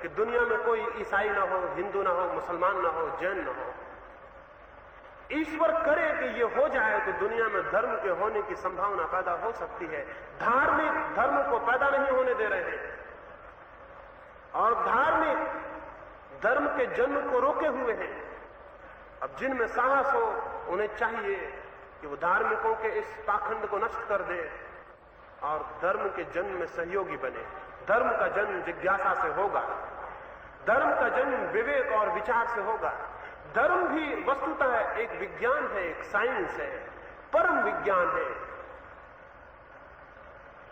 कि दुनिया में कोई ईसाई ना हो, हिंदू ना हो, मुसलमान ना हो, जैन ना हो। ईश्वर करे कि ये हो जाए तो दुनिया में धर्म के होने की संभावना पैदा हो सकती है। धार्मिक धर्म को पैदा नहीं होने दे रहे हैं और धार्मिक धर्म के जन्म को रोके हुए हैं। अब जिनमें साहस हो उन्हें चाहिए कि वो धार्मिकों के इस पाखंड को नष्ट कर दे और धर्म के जन्म में सहयोगी बने। धर्म का जन्म जिज्ञासा से होगा, धर्म का जन्म विवेक और विचार से होगा। धर्म भी वस्तुतः एक विज्ञान है, एक साइंस है, परम विज्ञान है।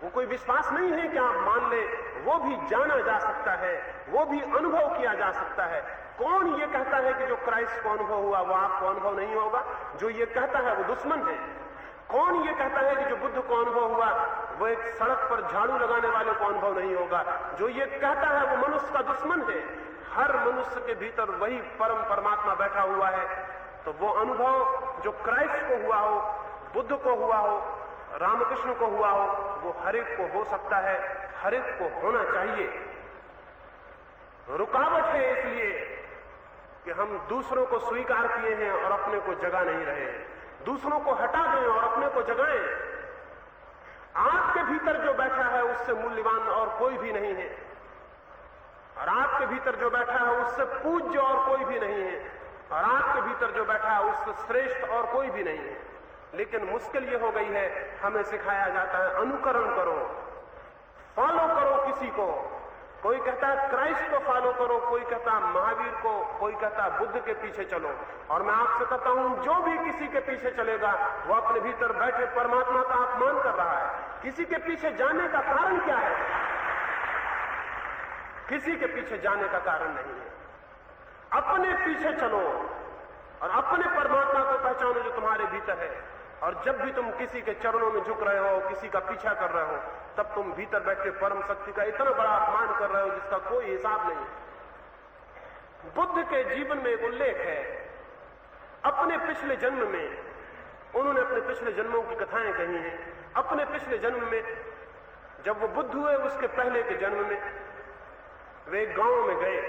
वो कोई विश्वास नहीं है कि आप मान ले, वो भी जाना जा सकता है, वो भी अनुभव किया जा सकता है। कौन ये कहता है कि जो क्राइस्ट को अनुभव हुआ वो आपको अनुभव नहीं होगा? जो ये कहता है वो दुश्मन है। कौन ये कहता है कि जो बुद्ध को अनुभव हुआ वो एक सड़क पर झाड़ू लगाने वाले को अनुभव नहीं होगा? जो ये कहता है वो मनुष्य का दुश्मन है। हर मनुष्य के भीतर वही परम परमात्मा बैठा हुआ है। तो वो अनुभव जो क्राइस्ट को हुआ हो, बुद्ध को हुआ हो, रामकृष्ण को हुआ हो, वो हर एक को हो सकता है, हर एक को होना चाहिए। रुकावट है इसलिए कि हम दूसरों को स्वीकार किए हैं और अपने को जगा नहीं रहे हैं। दूसरों को हटा दें और अपने को जगाएं। आपके भीतर जो बैठा है उससे मूल्यवान और कोई भी नहीं है, और आपके भीतर जो बैठा है उससे पूज्य और कोई भी नहीं है, और आपके भीतर जो बैठा है उससे श्रेष्ठ और कोई भी नहीं है। लेकिन मुश्किल ये हो गई है, हमें सिखाया जाता है अनुकरण करो, फॉलो करो किसी को। कोई कहता है क्राइस्ट को फॉलो करो, कोई कहता है महावीर को, कोई कहता है बुद्ध के पीछे चलो। और मैं आपसे कहता हूं, जो भी किसी के पीछे चलेगा वो अपने भीतर बैठे परमात्मा का अपमान कर रहा है। किसी के पीछे जाने का कारण क्या है? किसी के पीछे जाने का कारण नहीं है। अपने पीछे चलो और अपने परमात्मा को पहचानो जो तुम्हारे भीतर है। और जब भी तुम किसी के चरणों में झुक रहे हो, किसी का पीछा कर रहे हो, तब तुम भीतर बैठे परम शक्ति का इतना बड़ा अपमान कर रहे हो जिसका कोई हिसाब नहीं। बुद्ध के जीवन में एक उल्लेख है, अपने पिछले जन्म में उन्होंने अपने पिछले जन्मों की कथाएं कही हैं। अपने पिछले जन्म में जब वो बुद्ध हुए उसके पहले के जन्म में वे एक गांव में गए।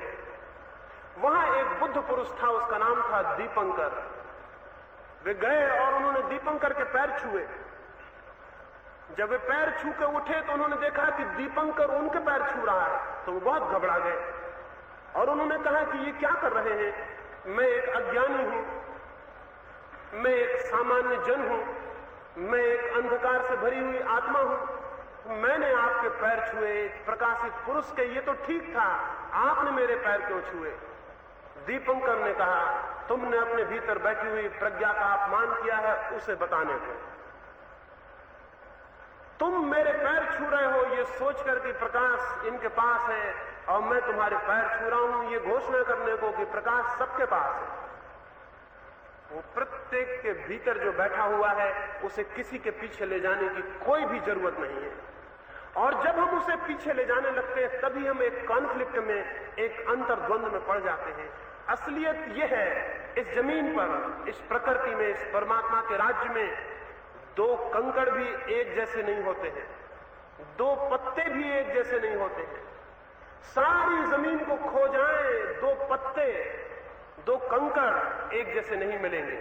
वहां एक बुद्ध पुरुष था, उसका नाम था दीपंकर। वे गए और उन्होंने दीपंकर के पैर छुए। जब वे पैर छू के उठे तो उन्होंने देखा कि दीपंकर उनके पैर छू रहा है, तो वो बहुत घबरा गए और उन्होंने कहा कि ये क्या कर रहे हैं? मैं एक अज्ञानी हूं, मैं एक सामान्य जन हूं, मैं एक अंधकार से भरी हुई आत्मा हूं। मैंने आपके पैर छुए, प्रकाशित पुरुष के, ये तो ठीक था, आपने मेरे पैर क्यों छुए? दीपंकर ने कहा, तुमने अपने भीतर बैठी हुई प्रज्ञा का अपमान किया है, उसे बताने को। तुम मेरे पैर छू रहे हो ये सोचकर कि प्रकाश इनके पास है और मैं तुम्हारे पैर छू रहा हूं, ये घोषणा करने को कि प्रकाश सबके पास है। वो प्रत्येक के भीतर जो बैठा हुआ है उसे किसी के पीछे ले जाने की कोई भी जरूरत नहीं है। और जब हम उसे पीछे ले जाने लगते हैं तभी हम एक कॉन्फ्लिक्ट में, एक अंतर्द्वंद में पड़ जाते हैं। असलियत यह है, इस जमीन पर, इस प्रकृति में, इस परमात्मा के राज्य में दो कंकड़ भी एक जैसे नहीं होते हैं, दो पत्ते भी एक जैसे नहीं होते हैं। सारी जमीन को खो जाएं, दो पत्ते, दो कंकड़ एक जैसे नहीं मिलेंगे।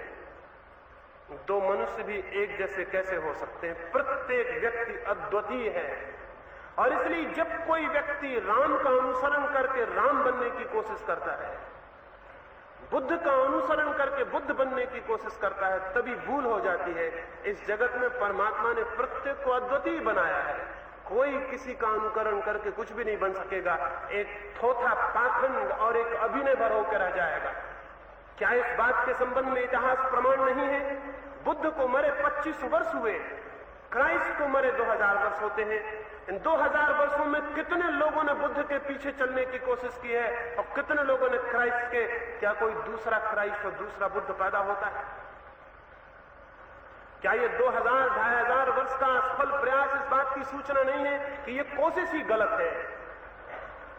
दो मनुष्य भी एक जैसे कैसे हो सकते हैं? प्रत्येक व्यक्ति अद्वितीय है और इसलिए जब कोई व्यक्ति राम का अनुसरण करके राम बनने की कोशिश करता है, बुद्ध का अनुसरण करके बुद्ध बनने की कोशिश करता है, तभी भूल हो जाती है। इस जगत में परमात्मा ने प्रत्येक को अद्वितीय बनाया है। कोई किसी का अनुकरण करके कुछ भी नहीं बन सकेगा। एक थोथा पाखंड और एक अभिनय भर होकर रह जाएगा। क्या इस बात के संबंध में इतिहास प्रमाण नहीं है? बुद्ध को मरे 25 वर्ष हुए, क्राइस्ट को मरे 2000 वर्ष होते हैं। इन 2000 वर्षों में कितने लोगों ने बुद्ध के पीछे चलने की कोशिश की है और कितने लोगों ने क्राइस्ट के? क्या कोई दूसरा क्राइस्ट और दूसरा बुद्ध पैदा होता है? क्या ये 2000-2500 वर्ष का असफल प्रयास इस बात की सूचना नहीं है कि ये कोशिश ही गलत है?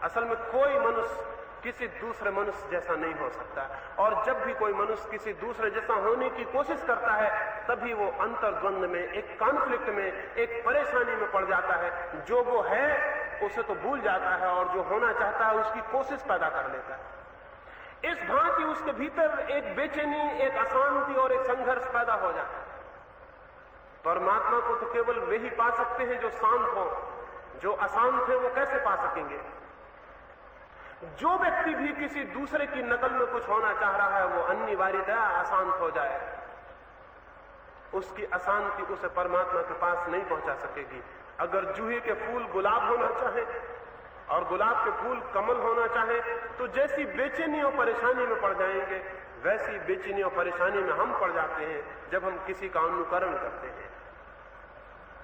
असल में कोई मनुष्य किसी दूसरे मनुष्य जैसा नहीं हो सकता, और जब भी कोई मनुष्य किसी दूसरे जैसा होने की कोशिश करता है तभी वो अंतर्द्वंद में, एक कॉन्फ्लिक्ट में, एक परेशानी में पड़ जाता है। जो वो है उसे तो भूल जाता है और जो होना चाहता है उसकी कोशिश पैदा कर लेता है। इस भांति उसके भीतर एक बेचैनी, एक अशांति और एक संघर्ष पैदा हो जाता है। परमात्मा को तो केवल वे ही पा सकते हैं जो शांत हो। जो अशांत है वो कैसे पा सकेंगे? जो व्यक्ति भी किसी दूसरे की नकल में कुछ होना चाह रहा है वो अनिवार्यतः अशांत हो जाए। उसकी अशांति उसे परमात्मा के पास नहीं पहुंचा सकेगी। अगर जूही के फूल गुलाब होना चाहे और गुलाब के फूल कमल होना चाहे तो जैसी बेचैनी और परेशानी में पड़ जाएंगे, वैसी बेचैनी और परेशानी में हम पड़ जाते हैं जब हम किसी का अनुकरण करते हैं।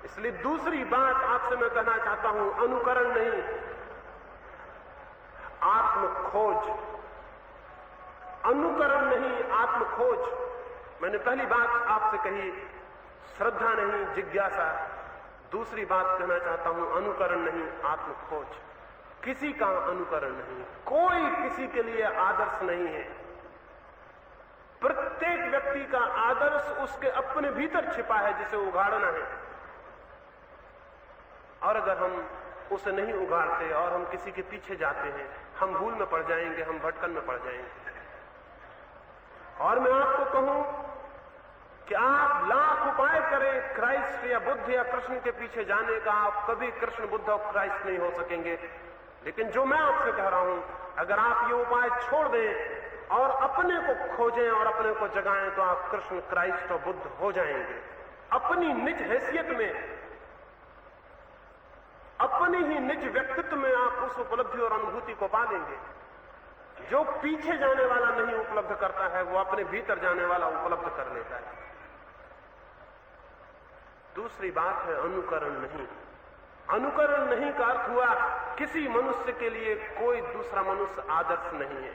इसलिए दूसरी बात आपसे मैं कहना चाहता हूं, अनुकरण नहीं, आत्मखोज। अनुकरण नहीं, आत्मखोज। मैंने पहली बात आपसे कही श्रद्धा नहीं, जिज्ञासा। दूसरी बात कहना चाहता हूं, अनुकरण नहीं, आत्मखोज। किसी का अनुकरण नहीं, कोई किसी के लिए आदर्श नहीं है। प्रत्येक व्यक्ति का आदर्श उसके अपने भीतर छिपा है जिसे उगाड़ना है। और अगर हम उसे नहीं उगाड़ते और हम किसी के पीछे जाते हैं, हम भूल में पड़ जाएंगे, हम भटकन में पड़ जाएंगे। और मैं आपको कहूं कि आप लाख उपाय करें क्राइस्ट या बुद्ध या कृष्ण के पीछे जाने का, आप कभी कृष्ण, बुद्ध और क्राइस्ट नहीं हो सकेंगे। लेकिन जो मैं आपसे कह रहा हूं, अगर आप ये उपाय छोड़ दें और अपने को खोजें और अपने को जगाएं तो आप कृष्ण, क्राइस्ट और बुद्ध हो जाएंगे। अपनी निज हैसियत में, अपनी ही निज व्यक्तित्व में आप उस उपलब्धि और अनुभूति को पा लेंगे। जो पीछे जाने वाला नहीं उपलब्ध करता है वो अपने भीतर जाने वाला उपलब्ध कर लेता है। दूसरी बात है अनुकरण नहीं। अनुकरण नहीं का अर्थ हुआ किसी मनुष्य के लिए कोई दूसरा मनुष्य आदर्श नहीं है,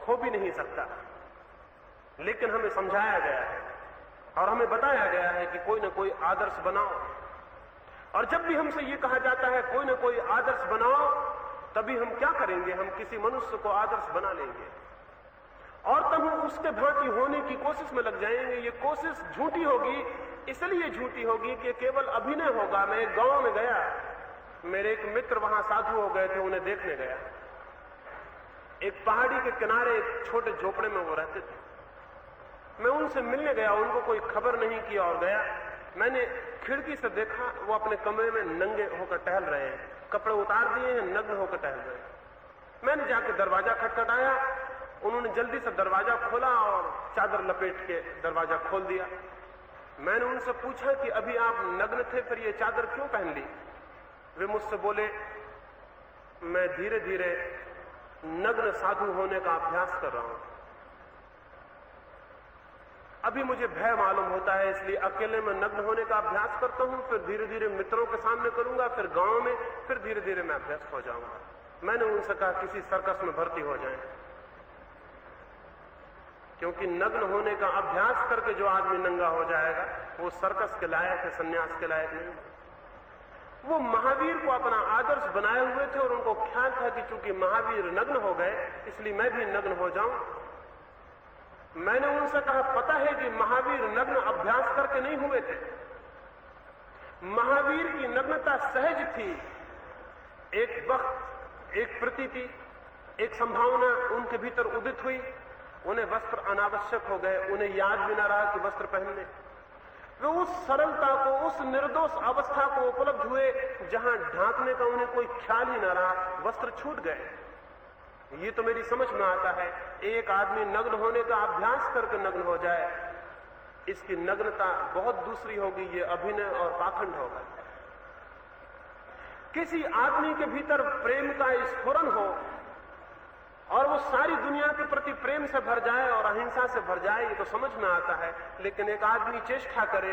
हो भी नहीं सकता। लेकिन हमें समझाया गया है और हमें बताया गया है कि कोई ना कोई आदर्श बनाओ। और जब भी हमसे ये कहा जाता है कोई ना कोई आदर्श बनाओ, तभी हम क्या करेंगे? हम किसी मनुष्य को आदर्श बना लेंगे और तब हम उसके भांति होने की कोशिश में लग जाएंगे। ये कोशिश झूठी होगी, इसलिए झूठी होगी कि केवल अभिनय होगा। मैं एक गांव में गया, मेरे एक मित्र वहां साधु हो गए थे, उन्हें देखने गया। एक पहाड़ी के किनारे एक छोटे झोपड़े में वो रहते थे। मैं उनसे मिलने गया, उनको कोई खबर नहीं की और गया। मैंने खिड़की से देखा, वो अपने कमरे में नंगे होकर टहल रहे हैं, कपड़े उतार दिए हैं, नग्न होकर टहल रहे हैं। मैंने जाके दरवाजा खटखटाया, उन्होंने जल्दी से दरवाजा खोला और चादर लपेट के दरवाजा खोल दिया। मैंने उनसे पूछा कि अभी आप नग्न थे, फिर ये चादर क्यों पहन ली? वे मुझसे बोले, मैं धीरे धीरे नग्न साधु होने का अभ्यास कर रहा हूं। अभी मुझे भय मालूम होता है, इसलिए अकेले में नग्न होने का अभ्यास करता हूं, फिर धीरे धीरे मित्रों के सामने करूंगा, फिर गांव में, फिर धीरे धीरे मैं अभ्यस्त हो जाऊंगा। मैंने उनसे कहा किसी सर्कस में भर्ती हो जाएं, क्योंकि नग्न होने का अभ्यास करके जो आदमी नंगा हो जाएगा वो सर्कस के लायक है, सन्यास के लायक नहीं। वो महावीर को अपना आदर्श बनाए हुए थे और उनको ख्याल था कि चूंकि महावीर नग्न हो गए इसलिए मैं भी नग्न हो जाऊं। मैंने उनसे कहा, पता है कि महावीर नग्न अभ्यास करके नहीं हुए थे। महावीर की नग्नता सहज थी। एक वक्त, एक प्रतीति, एक संभावना उनके भीतर उदित हुई, उन्हें वस्त्र अनावश्यक हो गए, उन्हें याद भी ना रहा कि वस्त्र पहनने। वे उस सरलता को, उस निर्दोष अवस्था को उपलब्ध हुए जहां ढांकने का उन्हें कोई ख्याल ही न रहा, वस्त्र छूट गए। ये तो मेरी समझ में आता है। एक आदमी नग्न होने का अभ्यास करके नग्न हो जाए, इसकी नग्नता बहुत दूसरी होगी, ये अभिनय और पाखंड होगा। किसी आदमी के भीतर प्रेम का स्फुरन हो और वो सारी दुनिया के प्रति प्रेम से भर जाए और अहिंसा से भर जाए, ये तो समझ में आता है। लेकिन एक आदमी चेष्टा करे,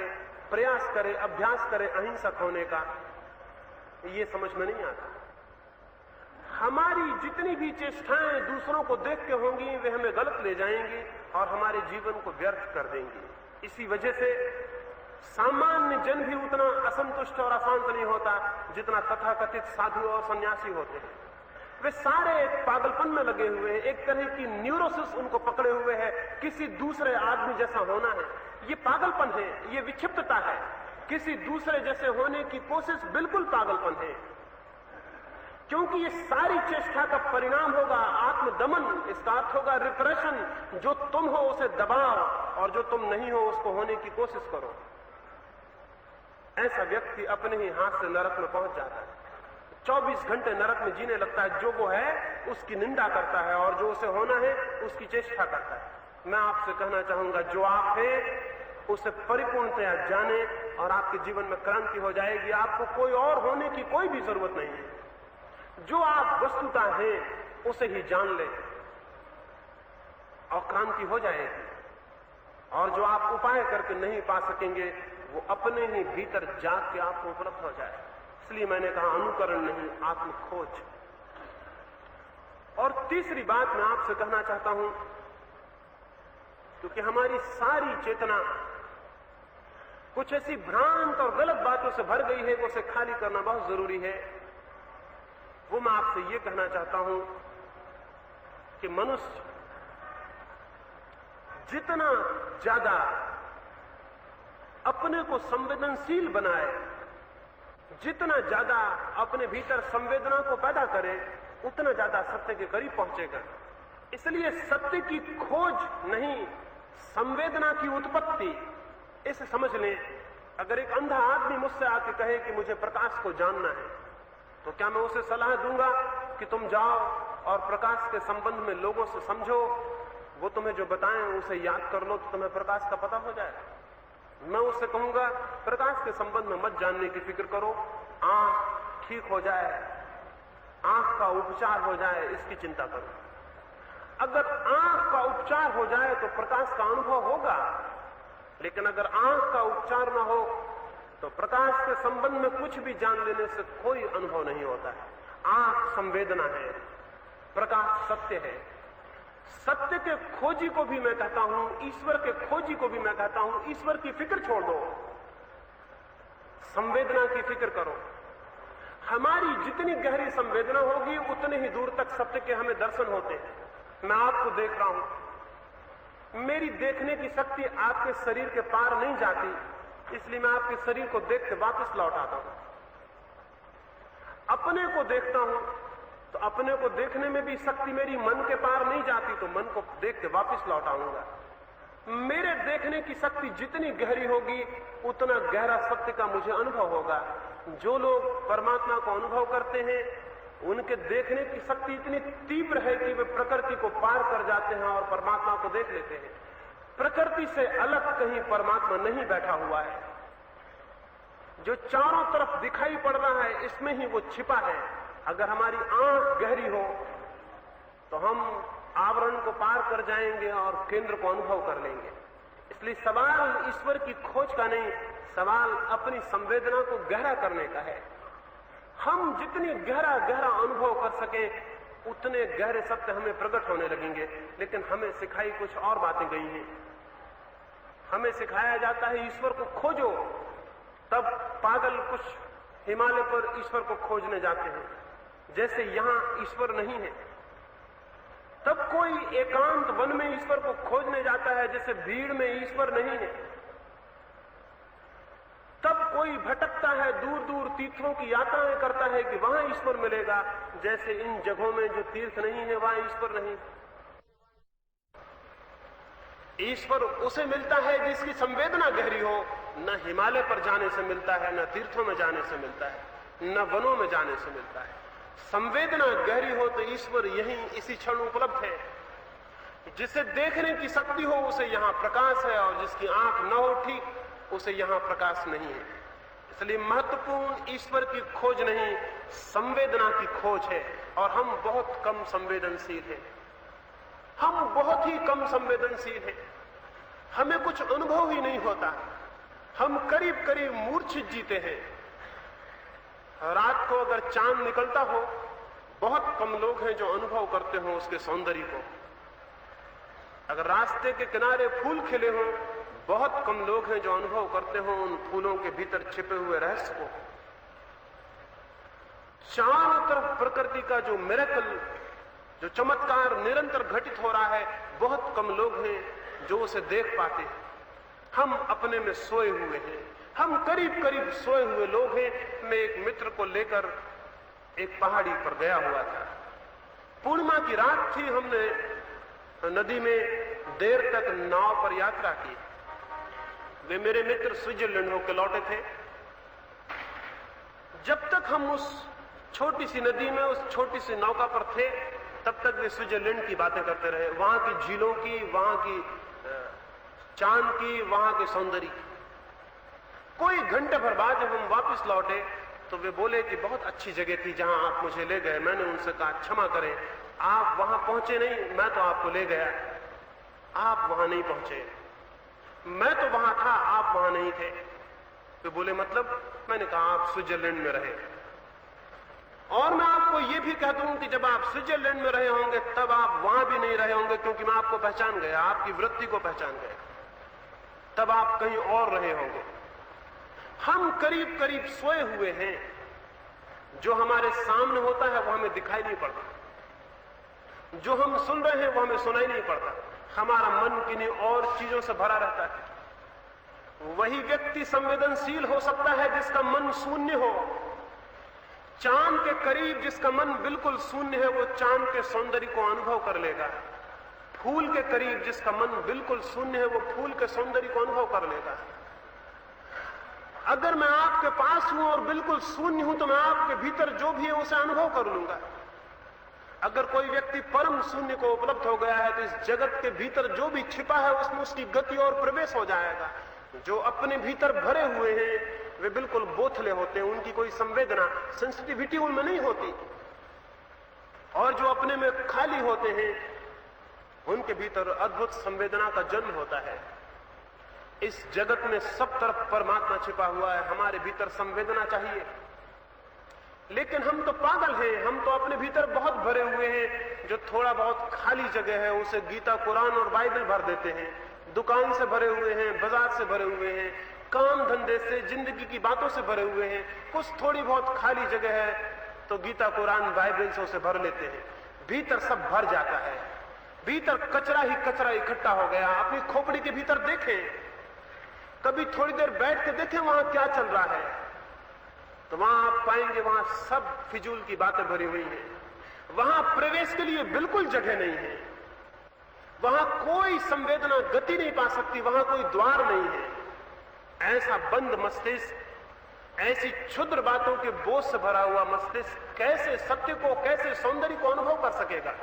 प्रयास करे, अभ्यास करे अहिंसक होने का, ये समझ में नहीं आता। हमारी जितनी भी चेष्टाएं दूसरों को देख के होंगी, वे हमें गलत ले जाएंगी और हमारे जीवन को व्यर्थ कर देंगी। इसी वजह से सामान्य जन भी उतना असंतुष्ट और अशांत नहीं होता जितना तथाकथित साधु और सन्यासी होते हैं। वे सारे एक पागलपन में लगे हुए हैं, एक तरह की न्यूरोसिस उनको पकड़े हुए है, किसी दूसरे आदमी जैसा होना है। ये पागलपन है, ये विक्षिप्तता है। किसी दूसरे जैसे होने की कोशिश बिल्कुल पागलपन है, क्योंकि ये सारी चेष्टा का परिणाम होगा आत्मदमन। इसका अर्थ होगा रिप्रेशन। जो तुम हो उसे दबाओ और जो तुम नहीं हो उसको होने की कोशिश करो। ऐसा व्यक्ति अपने ही हाथ से नरक में पहुंच जाता है, 24 घंटे नरक में जीने लगता है। जो वो है उसकी निंदा करता है और जो उसे होना है उसकी चेष्टा करता है। मैं आपसे कहना चाहूंगा, जो आप हैं उसे परिपूर्णतया जाने और आपके जीवन में क्रांति हो जाएगी। आपको कोई और होने की कोई भी जरूरत नहीं है। जो आप वस्तुता हैं उसे ही जान ले और क्रांति हो जाएगी। और जो आप उपाय करके नहीं पा सकेंगे वो अपने ही भीतर जाग के आपको उपलब्ध हो जाए। इसलिए मैंने कहा अनुकरण नहीं, आत्मखोज। और तीसरी बात मैं आपसे कहना चाहता हूं, क्योंकि हमारी सारी चेतना कुछ ऐसी भ्रांत और गलत बातों से भर गई है, वो उसे खाली करना बहुत जरूरी है। वो मैं आपसे ये कहना चाहता हूं कि मनुष्य जितना ज्यादा अपने को संवेदनशील बनाए, जितना ज्यादा अपने भीतर संवेदना को पैदा करे, उतना ज्यादा सत्य के करीब पहुंचेगा। इसलिए सत्य की खोज नहीं, संवेदना की उत्पत्ति, इसे समझ लें। अगर एक अंधा आदमी मुझसे आके कहे कि मुझे प्रकाश को जानना है, तो क्या मैं उसे सलाह दूंगा कि तुम जाओ और प्रकाश के संबंध में लोगों से समझो, वो तुम्हें जो बताएं उसे याद कर लो तो तुम्हें प्रकाश का पता हो जाएगा? मैं उससे कहूंगा प्रकाश के संबंध में मत जानने की फिक्र करो, आंख ठीक हो जाए, आंख का उपचार हो जाए, इसकी चिंता करो। अगर आंख का उपचार हो जाए तो प्रकाश का अनुभव होगा, लेकिन अगर आंख का उपचार ना हो तो प्रकाश के संबंध में कुछ भी जान लेने से कोई अनुभव नहीं होता है। आंख संवेदना है, प्रकाश सत्य है। सत्य के खोजी को भी मैं कहता हूं, ईश्वर के खोजी को भी मैं कहता हूं, ईश्वर की फिक्र छोड़ दो, संवेदना की फिक्र करो। हमारी जितनी गहरी संवेदना होगी उतने ही दूर तक सत्य के हमें दर्शन होते हैं। मैं आपको देख रहा हूं, मेरी देखने की शक्ति आपके शरीर के पार नहीं जाती, इसलिए मैं आपके शरीर को देख के वापस लौट आता हूं। अपने को देखता हूं तो अपने को देखने में भी शक्ति मेरी मन के पार नहीं जाती, तो मन को देख के वापस लौट आऊंगा। मेरे देखने की शक्ति जितनी गहरी होगी उतना गहरा सत्य का मुझे अनुभव होगा। जो लोग परमात्मा को अनुभव करते हैं उनके देखने की शक्ति इतनी तीव्र है कि वे प्रकृति को पार कर जाते हैं और परमात्मा को देख लेते हैं। प्रकृति से अलग कहीं परमात्मा नहीं बैठा हुआ है। जो चारों तरफ दिखाई पड़ रहा है इसमें ही वो छिपा है। अगर हमारी आंख गहरी हो तो हम आवरण को पार कर जाएंगे और केंद्र को अनुभव कर लेंगे। इसलिए सवाल ईश्वर की खोज का नहीं, सवाल अपनी संवेदना को गहरा करने का है। हम जितनी गहरा गहरा अनुभव कर सके उतने गहरे सत्य हमें प्रकट होने लगेंगे। लेकिन हमें सिखाई कुछ और बातें गई हैं। हमें सिखाया जाता है ईश्वर को खोजो, तब पागल कुछ हिमालय पर ईश्वर को खोजने जाते हैं। जैसे यहां ईश्वर नहीं है, तब कोई एकांत वन में ईश्वर को खोजने जाता है। जैसे भीड़ में ईश्वर नहीं है, तब कोई भटकता है, दूर दूर तीर्थों की यात्राएं करता है कि वहां ईश्वर मिलेगा। जैसे इन जगहों में जो तीर्थ नहीं है वहां ईश्वर नहीं। ईश्वर उसे मिलता है जिसकी संवेदना गहरी हो, न हिमालय पर जाने से मिलता है, न तीर्थों में जाने से मिलता है, न वनों में जाने से मिलता है। संवेदना गहरी हो तो ईश्वर यहीं इसी क्षण उपलब्ध है। जिसे देखने की शक्ति हो उसे यहां प्रकाश है, और जिसकी आंख न हो ठीक उसे यहां प्रकाश नहीं है। इसलिए महत्वपूर्ण ईश्वर की खोज नहीं, संवेदना की खोज है। और हम बहुत कम संवेदनशील हैं, हम बहुत ही कम संवेदनशील हैं। हमें कुछ अनुभव ही नहीं होता, हम करीब करीब मूर्छित जीते हैं। रात को अगर चांद निकलता हो, बहुत कम लोग हैं जो अनुभव करते हो उसके सौंदर्य को। अगर रास्ते के किनारे फूल खिले हों, बहुत कम लोग हैं जो अनुभव करते हो उन फूलों के भीतर छिपे हुए रहस्य को। चारों तरफ प्रकृति का जो मिरेकल, जो चमत्कार निरंतर घटित हो रहा है, बहुत कम लोग हैं जो उसे देख पाते हैं। हम अपने में सोए हुए हैं, हम करीब करीब सोए हुए लोग हैं। मैं एक मित्र को लेकर एक पहाड़ी पर गया हुआ था। पूर्णिमा की रात थी, हमने नदी में देर तक नाव पर यात्रा की। वे मेरे मित्र स्विट्जरलैंड होकर लौटे थे। जब तक हम उस छोटी सी नदी में, उस छोटी सी नौका पर थे, तब तक वे स्विट्जरलैंड की बातें करते रहे, वहां की झीलों की, वहां की चांद की, वहां के सौंदर्य की। कोई घंटे भर बाद जब हम वापस लौटे तो वे बोले कि बहुत अच्छी जगह थी जहां आप मुझे ले गए। मैंने उनसे कहा क्षमा करें, आप वहां पहुंचे नहीं, मैं तो आपको ले गया, आप वहां नहीं पहुंचे। मैं तो वहां था, आप वहां नहीं थे। वे बोले मतलब? मैंने कहा आप स्विट्जरलैंड में रहे। और मैं आपको यह भी कह दूं कि जब आप स्विट्जरलैंड में रहे होंगे तब आप वहां भी नहीं रहे होंगे, क्योंकि मैं आपको पहचान गया, आपकी वृत्ति को पहचान गया। तब आप कहीं और रहे होंगे। हम करीब करीब सोए हुए हैं। जो हमारे सामने होता है वो हमें दिखाई नहीं पड़ता, जो हम सुन रहे हैं वो हमें सुनाई नहीं पड़ता। हमारा मन किन्हीं और चीजों से भरा रहता है। वही व्यक्ति संवेदनशील हो सकता है जिसका मन शून्य हो। चांद के करीब जिसका मन बिल्कुल शून्य है वो चांद के सौंदर्य को अनुभव कर लेगा। फूल के करीब जिसका मन बिल्कुल शून्य है वो फूल के सौंदर्य को अनुभव कर लेगा। अगर मैं आपके पास हूं और बिल्कुल शून्य हूं तो मैं आपके भीतर जो भी है उसे अनुभव कर लूंगा। अगर कोई व्यक्ति परम शून्य को उपलब्ध हो गया है तो इस जगत के भीतर जो भी छिपा है उसमें उसकी गति और प्रवेश हो जाएगा। जो अपने भीतर भरे हुए हैं वे बिल्कुल बोथले होते हैं, उनकी कोई संवेदना, सेंसिटिविटी उनमें नहीं होती। और जो अपने में खाली होते हैं उनके भीतर अद्भुत संवेदना का जन्म होता है। इस जगत में सब तरफ परमात्मा छिपा हुआ है, हमारे भीतर संवेदना चाहिए। लेकिन हम तो पागल हैं, हम तो अपने भीतर बहुत भरे हुए हैं। जो थोड़ा बहुत खाली जगह है उसे गीता, कुरान और बाइबल भर देते हैं। दुकान से भरे हुए हैं, बाजार से भरे हुए हैं, काम धंधे से, जिंदगी की बातों से भरे हुए हैं। कुछ थोड़ी बहुत खाली जगह है तो गीता, कुरान, बाइबल से उसे भर लेते हैं। भीतर सब भर जाता है, भीतर कचरा ही कचरा इकट्ठा हो गया। अपनी खोपड़ी के भीतर देखें, कभी थोड़ी देर बैठ के देखें वहां क्या चल रहा है, तो वहां आप पाएंगे वहां सब फिजूल की बातें भरी हुई हैं। वहां प्रवेश के लिए बिल्कुल जगह नहीं है, वहां कोई संवेदना गति नहीं पा सकती, वहां कोई द्वार नहीं है। ऐसा बंद मस्तिष्क, ऐसी क्षुद्र बातों के बोझ से भरा हुआ मस्तिष्क कैसे सत्य को, कैसे सौंदर्य को अनुभव कर सकेगा?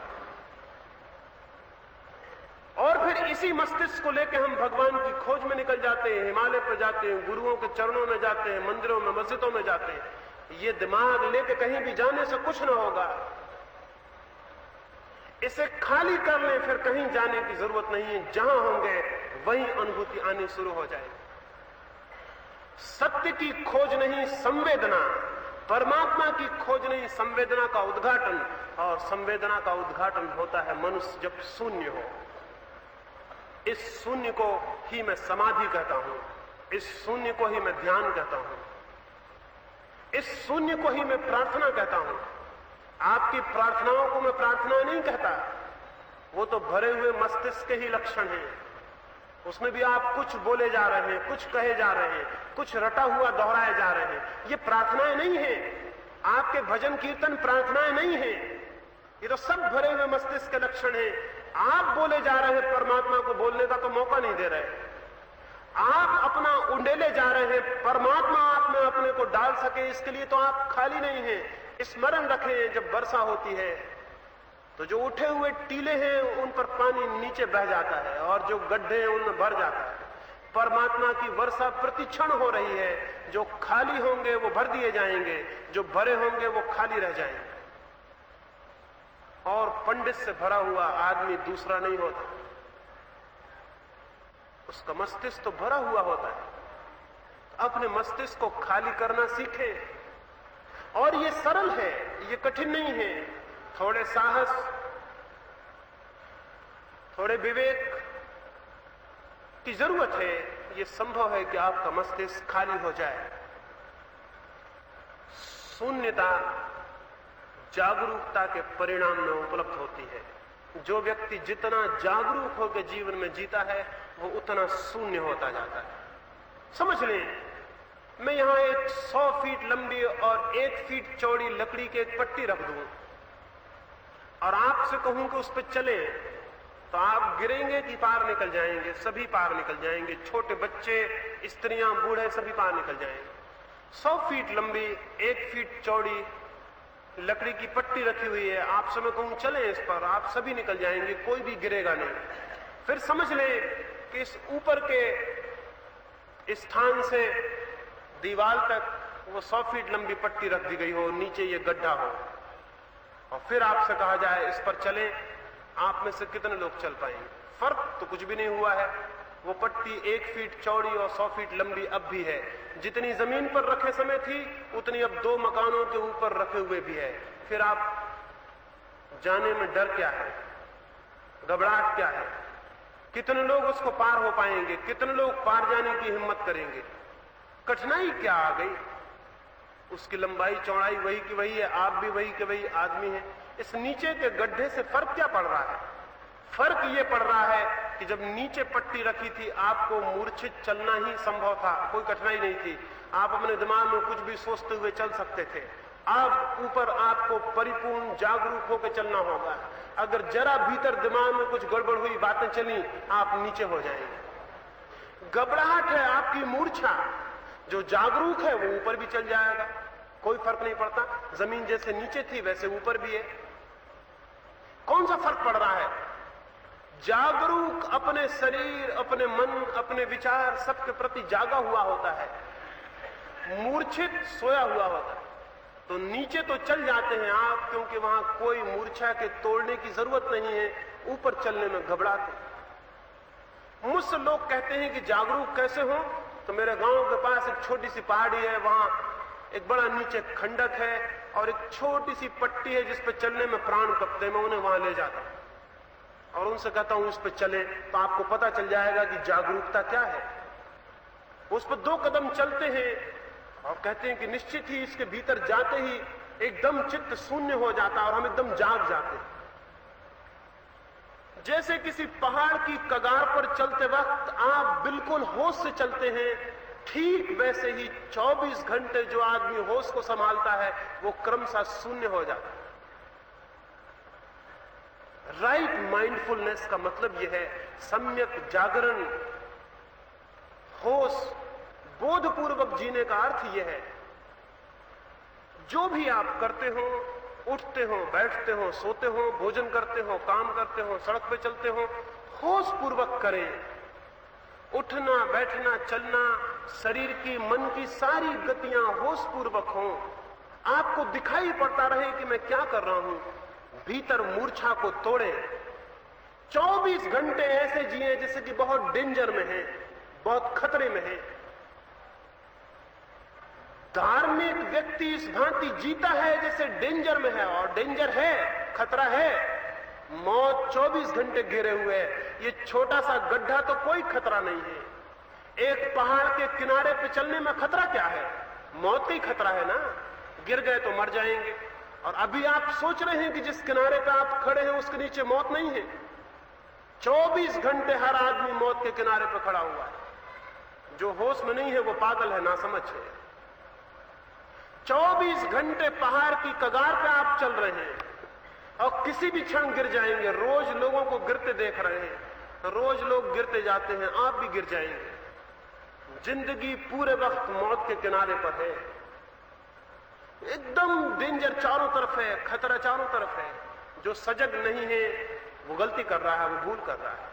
और फिर इसी मस्तिष्क को लेकर हम भगवान की खोज में निकल जाते हैं, हिमालय पर जाते हैं, गुरुओं के चरणों में जाते हैं, मंदिरों में, मस्जिदों में जाते हैं। ये दिमाग लेके कहीं भी जाने से कुछ ना होगा। इसे खाली कर लें, फिर कहीं जाने की जरूरत नहीं है। जहां होंगे वहीं अनुभूति आनी शुरू हो जाएगी। सत्य की खोज नहीं, संवेदना। परमात्मा की खोज नहीं, संवेदना का उद्घाटन। और संवेदना का उद्घाटन होता है मनुष्य जब शून्य हो। इस शून्य को ही मैं समाधि कहता हूं, इस शून्य को ही मैं ध्यान कहता हूं, इस शून्य को ही मैं प्रार्थना कहता हूं। आपकी प्रार्थनाओं को मैं प्रार्थना नहीं कहता, वो तो भरे हुए मस्तिष्क के ही लक्षण हैं। उसमें भी आप कुछ बोले जा रहे हैं, कुछ कहे जा रहे हैं, कुछ रटा हुआ दोहराए जा रहे हैं। ये प्रार्थनाएं नहीं है, आपके भजन कीर्तन प्रार्थनाएं नहीं है, ये तो सब भरे हुए मस्तिष्क के लक्षण हैं। आप बोले जा रहे हैं, परमात्मा को बोलने का तो मौका नहीं दे रहे। आप अपना उंडेले जा रहे हैं, परमात्मा आप में अपने को डाल सके इसके लिए तो आप खाली नहीं हैं। स्मरण रखें, जब वर्षा होती है तो जो उठे हुए टीले हैं उन पर पानी नीचे बह जाता है और जो गड्ढे हैं उनमें भर जाता है। परमात्मा की वर्षा प्रतिक्षण हो रही है। जो खाली होंगे वो भर दिए जाएंगे, जो भरे होंगे वो खाली रह जाएंगे। और पंडित से भरा हुआ आदमी दूसरा नहीं होता, उसका मस्तिष्क तो भरा हुआ होता है। तो अपने मस्तिष्क को खाली करना सीखें। और ये सरल है, ये कठिन नहीं है। थोड़े साहस, थोड़े विवेक की जरूरत है। ये संभव है कि आपका मस्तिष्क खाली हो जाए। शून्यता जागरूकता के परिणाम में उपलब्ध होती है। जो व्यक्ति जितना जागरूक होकर जीवन में जीता है वो उतना शून्य होता जाता है। समझ लें, मैं यहां एक 100 फीट लंबी और 1 फीट चौड़ी लकड़ी की एक पट्टी रख दूं और आपसे कहूं कि उस पर चले, तो आप गिरेंगे कि पार निकल जाएंगे? सभी पार निकल जाएंगे। छोटे बच्चे, स्त्रियां, बूढ़े सभी पार निकल जाएंगे। 100 फीट लंबी 1 फीट चौड़ी लकड़ी की पट्टी रखी हुई है, आपसे मैं कहूं चलें इस पर, आप सभी निकल जाएंगे, कोई भी गिरेगा नहीं। फिर समझ लें कि इस ऊपर के स्थान से दीवार तक वो 100 फीट लंबी पट्टी रख दी गई हो, नीचे ये गड्ढा हो, और फिर आपसे कहा जाए इस पर चलें, आप में से कितने लोग चल पाएंगे? फर्क तो कुछ भी नहीं हुआ है। वो पट्टी 1 फीट चौड़ी और 100 फीट लंबी अब भी है। जितनी जमीन पर रखे समय थी उतनी अब 2 मकानों के ऊपर रखे हुए भी है। फिर आप जाने में डर क्या है, घबराहट क्या है? कितने लोग उसको पार हो पाएंगे? कितने लोग पार जाने की हिम्मत करेंगे? कठिनाई क्या आ गई? उसकी लंबाई चौड़ाई वही की वही है, आप भी वही के वही आदमी हैं। इस नीचे के गड्ढे से फर्क क्या पड़ रहा है? फर्क ये पड़ रहा है कि जब नीचे पट्टी रखी थी आपको मूर्छित चलना ही संभव था, कोई कठिनाई नहीं थी। आप अपने दिमाग में कुछ भी सोचते हुए चल सकते थे। अब ऊपर आपको परिपूर्ण जागरूक होकर चलना होगा। अगर जरा भीतर दिमाग में कुछ गड़बड़ हुई, बातें चली, आप नीचे हो जाएंगे। घबराहट है आपकी मूर्छा। जो जागरूक है वो ऊपर भी चल जाएगा, कोई फर्क नहीं पड़ता। जमीन जैसे नीचे थी वैसे ऊपर भी है। कौन सा फर्क पड़ रहा है? जागरूक अपने शरीर, अपने मन, अपने विचार सबके प्रति जागा हुआ होता है, मूर्छित सोया हुआ होता है। तो नीचे तो चल जाते हैं आप, क्योंकि वहां कोई मूर्छा के तोड़ने की जरूरत नहीं है। ऊपर चलने में घबराते। मुझसे लोग कहते हैं कि जागरूक कैसे हो, तो मेरे गांव के पास एक छोटी सी पहाड़ी है, वहां एक बड़ा नीचे खंडक है और एक छोटी सी पट्टी है जिस पर चलने में प्राण कपते हैं। मैं उन्हें वहां ले जाता हूं और उनसे कहता हूं इस पर चले, तो आपको पता चल जाएगा कि जागरूकता क्या है। उस पर 2 कदम चलते हैं और कहते हैं कि निश्चित ही इसके भीतर जाते ही एकदम चित्त शून्य हो जाता और हम एकदम जाग जाते हैं। जैसे किसी पहाड़ की कगार पर चलते वक्त आप बिल्कुल होश से चलते हैं, ठीक वैसे ही 24 घंटे जो आदमी होश को संभालता है वो क्रमशः शून्य हो जाता है। राइट माइंडफुलनेस का मतलब यह है सम्यक जागरण, होश, बोधपूर्वक जीने का अर्थ यह है जो भी आप करते हो, उठते हो, बैठते हो, सोते हो, भोजन करते हो, काम करते हो, सड़क पे चलते हो, होश पूर्वक करें। उठना, बैठना, चलना, शरीर की, मन की सारी गतियां होश पूर्वक हों। आपको दिखाई पड़ता रहे कि मैं क्या कर रहा हूं। भीतर मूर्छा को तोड़े। 24 घंटे ऐसे जिए जैसे कि बहुत डेंजर में है, बहुत खतरे में है। धार्मिक व्यक्ति इस भांति जीता है जैसे डेंजर में है, और डेंजर है, खतरा है। मौत 24 घंटे घिरे हुए है। ये छोटा सा गड्ढा तो कोई खतरा नहीं है। एक पहाड़ के किनारे पे चलने में खतरा क्या है? मौत का ही खतरा है ना। गिर गए तो मर जाएंगे। और अभी आप सोच रहे हैं कि जिस किनारे पे आप खड़े हैं उसके नीचे मौत नहीं है। 24 घंटे हर आदमी मौत के किनारे पे खड़ा हुआ है। जो होश में नहीं है वो पागल है, नासमझ है। 24 घंटे पहाड़ की कगार पे आप चल रहे हैं और किसी भी क्षण गिर जाएंगे। रोज लोगों को गिरते देख रहे हैं, रोज लोग गिरते जाते हैं, आप भी गिर जाएंगे। जिंदगी पूरे वक्त मौत के किनारे पर है, एकदम डेंजर चारों तरफ है, खतरा चारों तरफ है। जो सजग नहीं है वो गलती कर रहा है, वो भूल कर रहा है।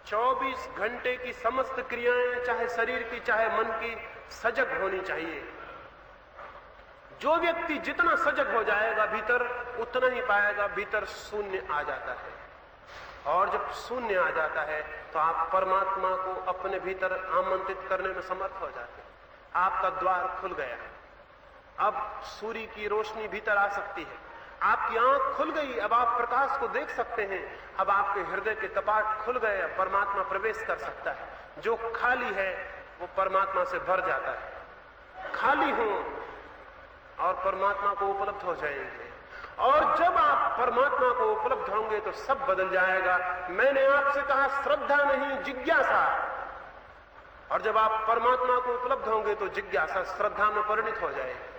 24 घंटे की समस्त क्रियाएं, चाहे शरीर की चाहे मन की, सजग होनी चाहिए। जो व्यक्ति जितना सजग हो जाएगा भीतर, उतना ही पाएगा भीतर शून्य आ जाता है। और जब शून्य आ जाता है तो आप परमात्मा को अपने भीतर आमंत्रित करने में समर्थ हो जाते हैं। आपका द्वार खुल गया, अब सूर्य की रोशनी भीतर आ सकती है। आपकी आंख खुल गई, अब आप प्रकाश को देख सकते हैं। अब आपके हृदय के कपाट खुल गए, परमात्मा प्रवेश कर सकता है। जो खाली है वो परमात्मा से भर जाता है। खाली हो और परमात्मा को उपलब्ध हो जाएंगे। और जब आप परमात्मा को उपलब्ध होंगे तो सब बदल जाएगा। मैंने आपसे कहा श्रद्धा नहीं, जिज्ञासा। और जब आप परमात्मा को उपलब्ध होंगे तो जिज्ञासा श्रद्धा में परिणित हो जाएगी।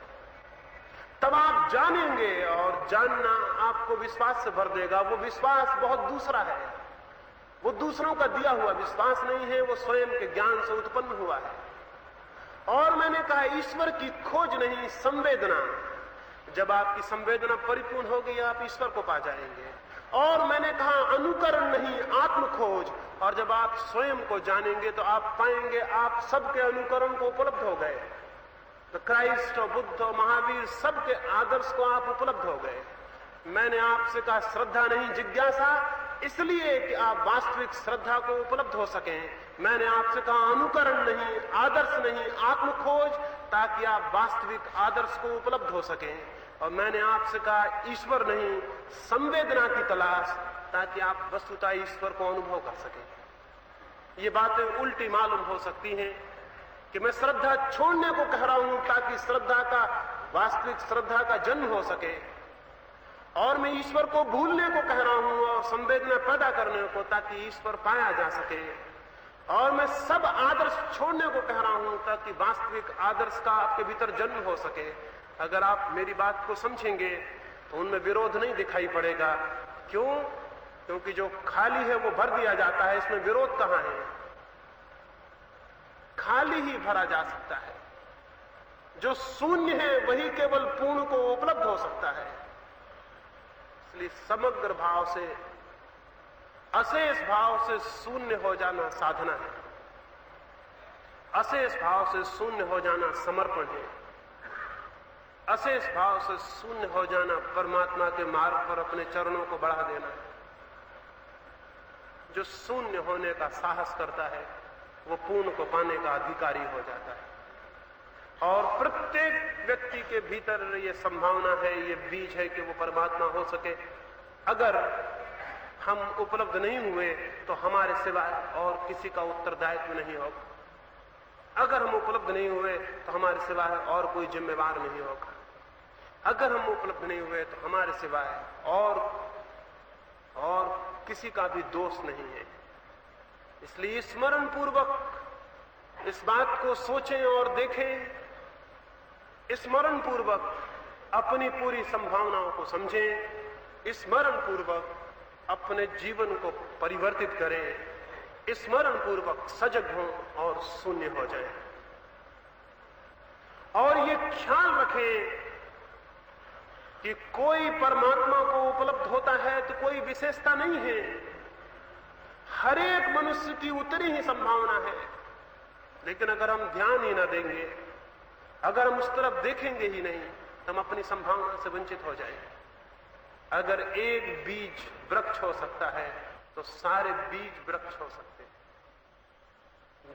तब आप जानेंगे, और जानना आपको विश्वास से भर देगा। वो विश्वास बहुत दूसरा है, वो दूसरों का दिया हुआ विश्वास नहीं है, वो स्वयं के ज्ञान से उत्पन्न हुआ है। और मैंने कहा ईश्वर की खोज नहीं, संवेदना। जब आपकी संवेदना परिपूर्ण हो गई आप ईश्वर को पा जाएंगे। और मैंने कहा अनुकरण नहीं, आत्म खोज। और जब आप स्वयं को जानेंगे तो आप पाएंगे आप सबके अनुकरण को उपलब्ध हो गए। तो क्राइस्ट और बुद्ध और महावीर सबके आदर्श को आप उपलब्ध हो गए। मैंने आपसे कहा श्रद्धा नहीं, जिज्ञासा, इसलिए कि आप वास्तविक श्रद्धा को उपलब्ध हो सकें। मैंने आपसे कहा अनुकरण नहीं, आदर्श नहीं, आत्म खोज, ताकि आप वास्तविक आदर्श को उपलब्ध हो सकें। और मैंने आपसे कहा ईश्वर नहीं, संवेदना की तलाश, ताकि आप वस्तुतः ईश्वर को अनुभव कर सकें। ये बातें उल्टी मालूम हो सकती हैं कि मैं श्रद्धा छोड़ने को कह रहा हूं ताकि श्रद्धा का, वास्तविक श्रद्धा का जन्म हो सके। और मैं ईश्वर को भूलने को कह रहा हूं और संवेदना पैदा करने को, ताकि ईश्वर पाया जा सके। और मैं सब आदर्श छोड़ने को कह रहा हूं ताकि वास्तविक आदर्श का आपके भीतर जन्म हो सके। अगर आप मेरी बात को समझेंगे तो उनमें विरोध नहीं दिखाई पड़ेगा। क्यों? क्योंकि जो खाली है वो भर दिया जाता है, इसमें विरोध कहां है? खाली ही भरा जा सकता है। जो शून्य है वही केवल पूर्ण को उपलब्ध हो सकता है। इसलिए समग्र भाव से, अशेष भाव से शून्य हो जाना साधना है। अशेष भाव से शून्य हो जाना समर्पण है। अशेष भाव से शून्य हो जाना परमात्मा के मार्ग पर अपने चरणों को बढ़ा देना है। जो शून्य होने का साहस करता है वो पूर्ण को पाने का अधिकारी हो जाता है। और प्रत्येक व्यक्ति के भीतर ये संभावना है, ये बीज है कि वो परमात्मा हो सके। अगर हम उपलब्ध नहीं हुए तो हमारे सिवाय और किसी का उत्तरदायित्व नहीं होगा। अगर हम उपलब्ध नहीं हुए तो हमारे सिवाय और कोई जिम्मेवार नहीं होगा। अगर हम उपलब्ध नहीं हुए तो हमारे सिवाय और किसी का भी दोष नहीं है। इसलिए स्मरण पूर्वक इस बात को सोचें और देखें। स्मरण पूर्वक अपनी पूरी संभावनाओं को समझें। स्मरण पूर्वक अपने जीवन को परिवर्तित करें। स्मरण पूर्वक सजग हों और शून्य हो जाएं। और ये ख्याल रखें कि कोई परमात्मा को उपलब्ध होता है तो कोई विशेषता नहीं है। हर एक मनुष्य की उतनी ही संभावना है। लेकिन अगर हम ध्यान ही ना देंगे, अगर हम उस तरफ देखेंगे ही नहीं, तो हम अपनी संभावना से वंचित हो जाएंगे। अगर एक बीज वृक्ष हो सकता है तो सारे बीज वृक्ष हो सकते हैं।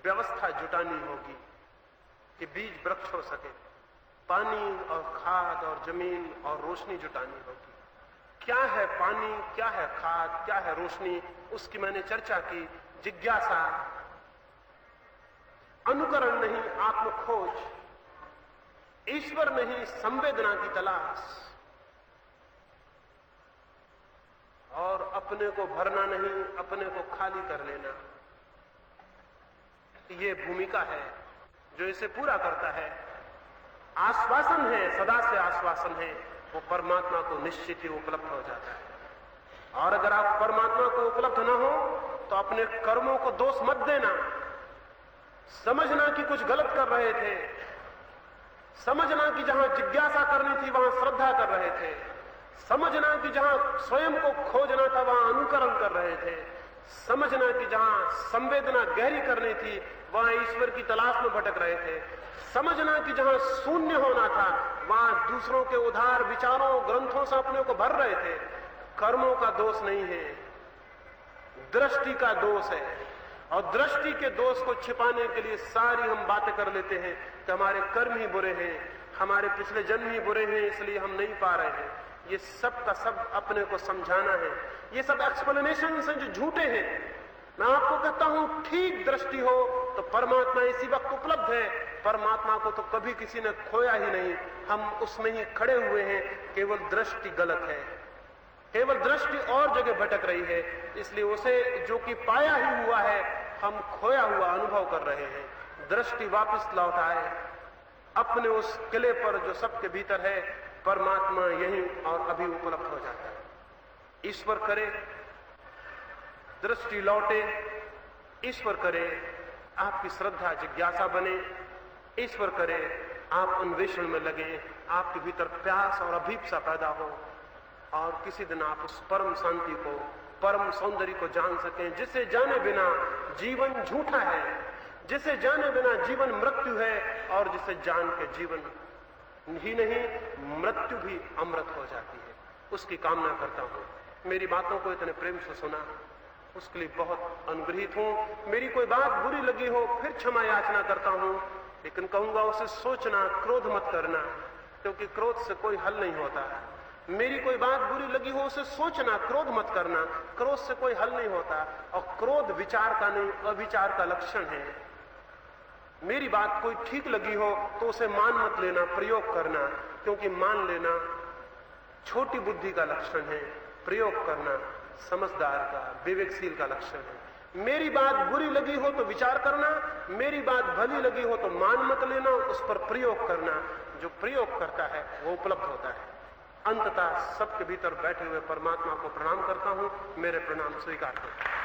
व्यवस्था जुटानी होगी कि बीज वृक्ष हो सके। पानी और खाद और जमीन और रोशनी जुटानी होगी। क्या है पानी, क्या है खाद, क्या है रोशनी, उसकी मैंने चर्चा की। जिज्ञासा, अनुकरण नहीं, आत्म खोज, ईश्वर नहीं, संवेदना की तलाश, और अपने को भरना नहीं, अपने को खाली कर लेना। ये भूमिका है जो इसे पूरा करता है। आश्वासन है, सदा से आश्वासन है, वो परमात्मा को निश्चित ही उपलब्ध हो जाता है। और अगर आप परमात्मा को उपलब्ध न हो तो अपने कर्मों को दोष मत देना। समझना कि कुछ गलत कर रहे थे, समझना कि जहां जिज्ञासा करनी थी वहां श्रद्धा कर रहे थे, समझना कि जहां स्वयं को खोजना था वहां अनुकरण कर रहे थे, समझना कि जहां संवेदना गहरी करनी थी वहां ईश्वर की तलाश में भटक रहे थे, समझना कि जहां शून्य होना था वहां दूसरों के उधार विचारों ग्रंथों से अपने को भर रहे थे। कर्मों का दोष नहीं है, दृष्टि का दोष है, और दृष्टि के दोष को छिपाने के लिए सारी हम बातें कर लेते हैं कि हमारे कर्म ही बुरे हैं, हमारे पिछले जन्म ही बुरे हैं, इसलिए हम नहीं पा रहे हैं। ये सब का सब अपने को समझाना है। ये सब एक्सप्लेनेशंस हैं जो झूठे हैं। मैं आपको कहता हूं ठीक दृष्टि हो तो परमात्मा इसी वक्त उपलब्ध है। परमात्मा को तो कभी किसी ने खोया ही नहीं, हम उसमें ही खड़े हुए हैं। केवल दृष्टि गलत है, केवल दृष्टि और जगह भटक रही है, इसलिए उसे जो कि पाया ही हुआ है हम खोया हुआ अनुभव कर रहे हैं। दृष्टि वापस लौट आए अपने उस किले पर जो सबके भीतर है। परमात्मा यहीं और अभी उपलब्ध हो जाता है। ईश्वर करे दृष्टि लौटे, ईश्वर करे आपकी श्रद्धा जिज्ञासा बने, ईश्वर करे आप अन्वेषण में लगे, आपके भीतर प्यास और अभीप्सा पैदा हो, और किसी दिन आप उस परम शांति को, परम सौंदर्य को जान सकें जिसे जाने बिना जीवन झूठा है, जिसे जाने बिना जीवन मृत्यु है, और जिसे जान के जीवन ही नहीं मृत्यु भी अमृत हो जाती है। उसकी कामना करता हूं। मेरी बातों को इतने प्रेम से सुना, उसके लिए बहुत अनुग्रहित हूं। मेरी कोई बात बुरी लगी हो फिर क्षमा याचना करता हूं, लेकिन कहूंगा उसे सोचना, क्रोध मत करना, क्योंकि क्रोध से कोई हल नहीं होता। मेरी कोई बात बुरी लगी हो उसे सोचना, क्रोध मत करना, क्रोध से कोई हल नहीं होता, और क्रोध विचार का नहीं अविचार का लक्षण है। मेरी बात कोई ठीक लगी हो तो उसे मान मत लेना, प्रयोग करना, क्योंकि मान लेना छोटी बुद्धि का लक्षण है, प्रयोग करना समझदार का, विवेकशील का लक्षण है। मेरी बात बुरी लगी हो तो विचार करना, मेरी बात भली लगी हो तो मान मत लेना, उस पर प्रयोग करना। जो प्रयोग करता है वो उपलब्ध होता है। अंततः सबके भीतर बैठे हुए परमात्मा को प्रणाम करता हूं। मेरे प्रणाम स्वीकार करें।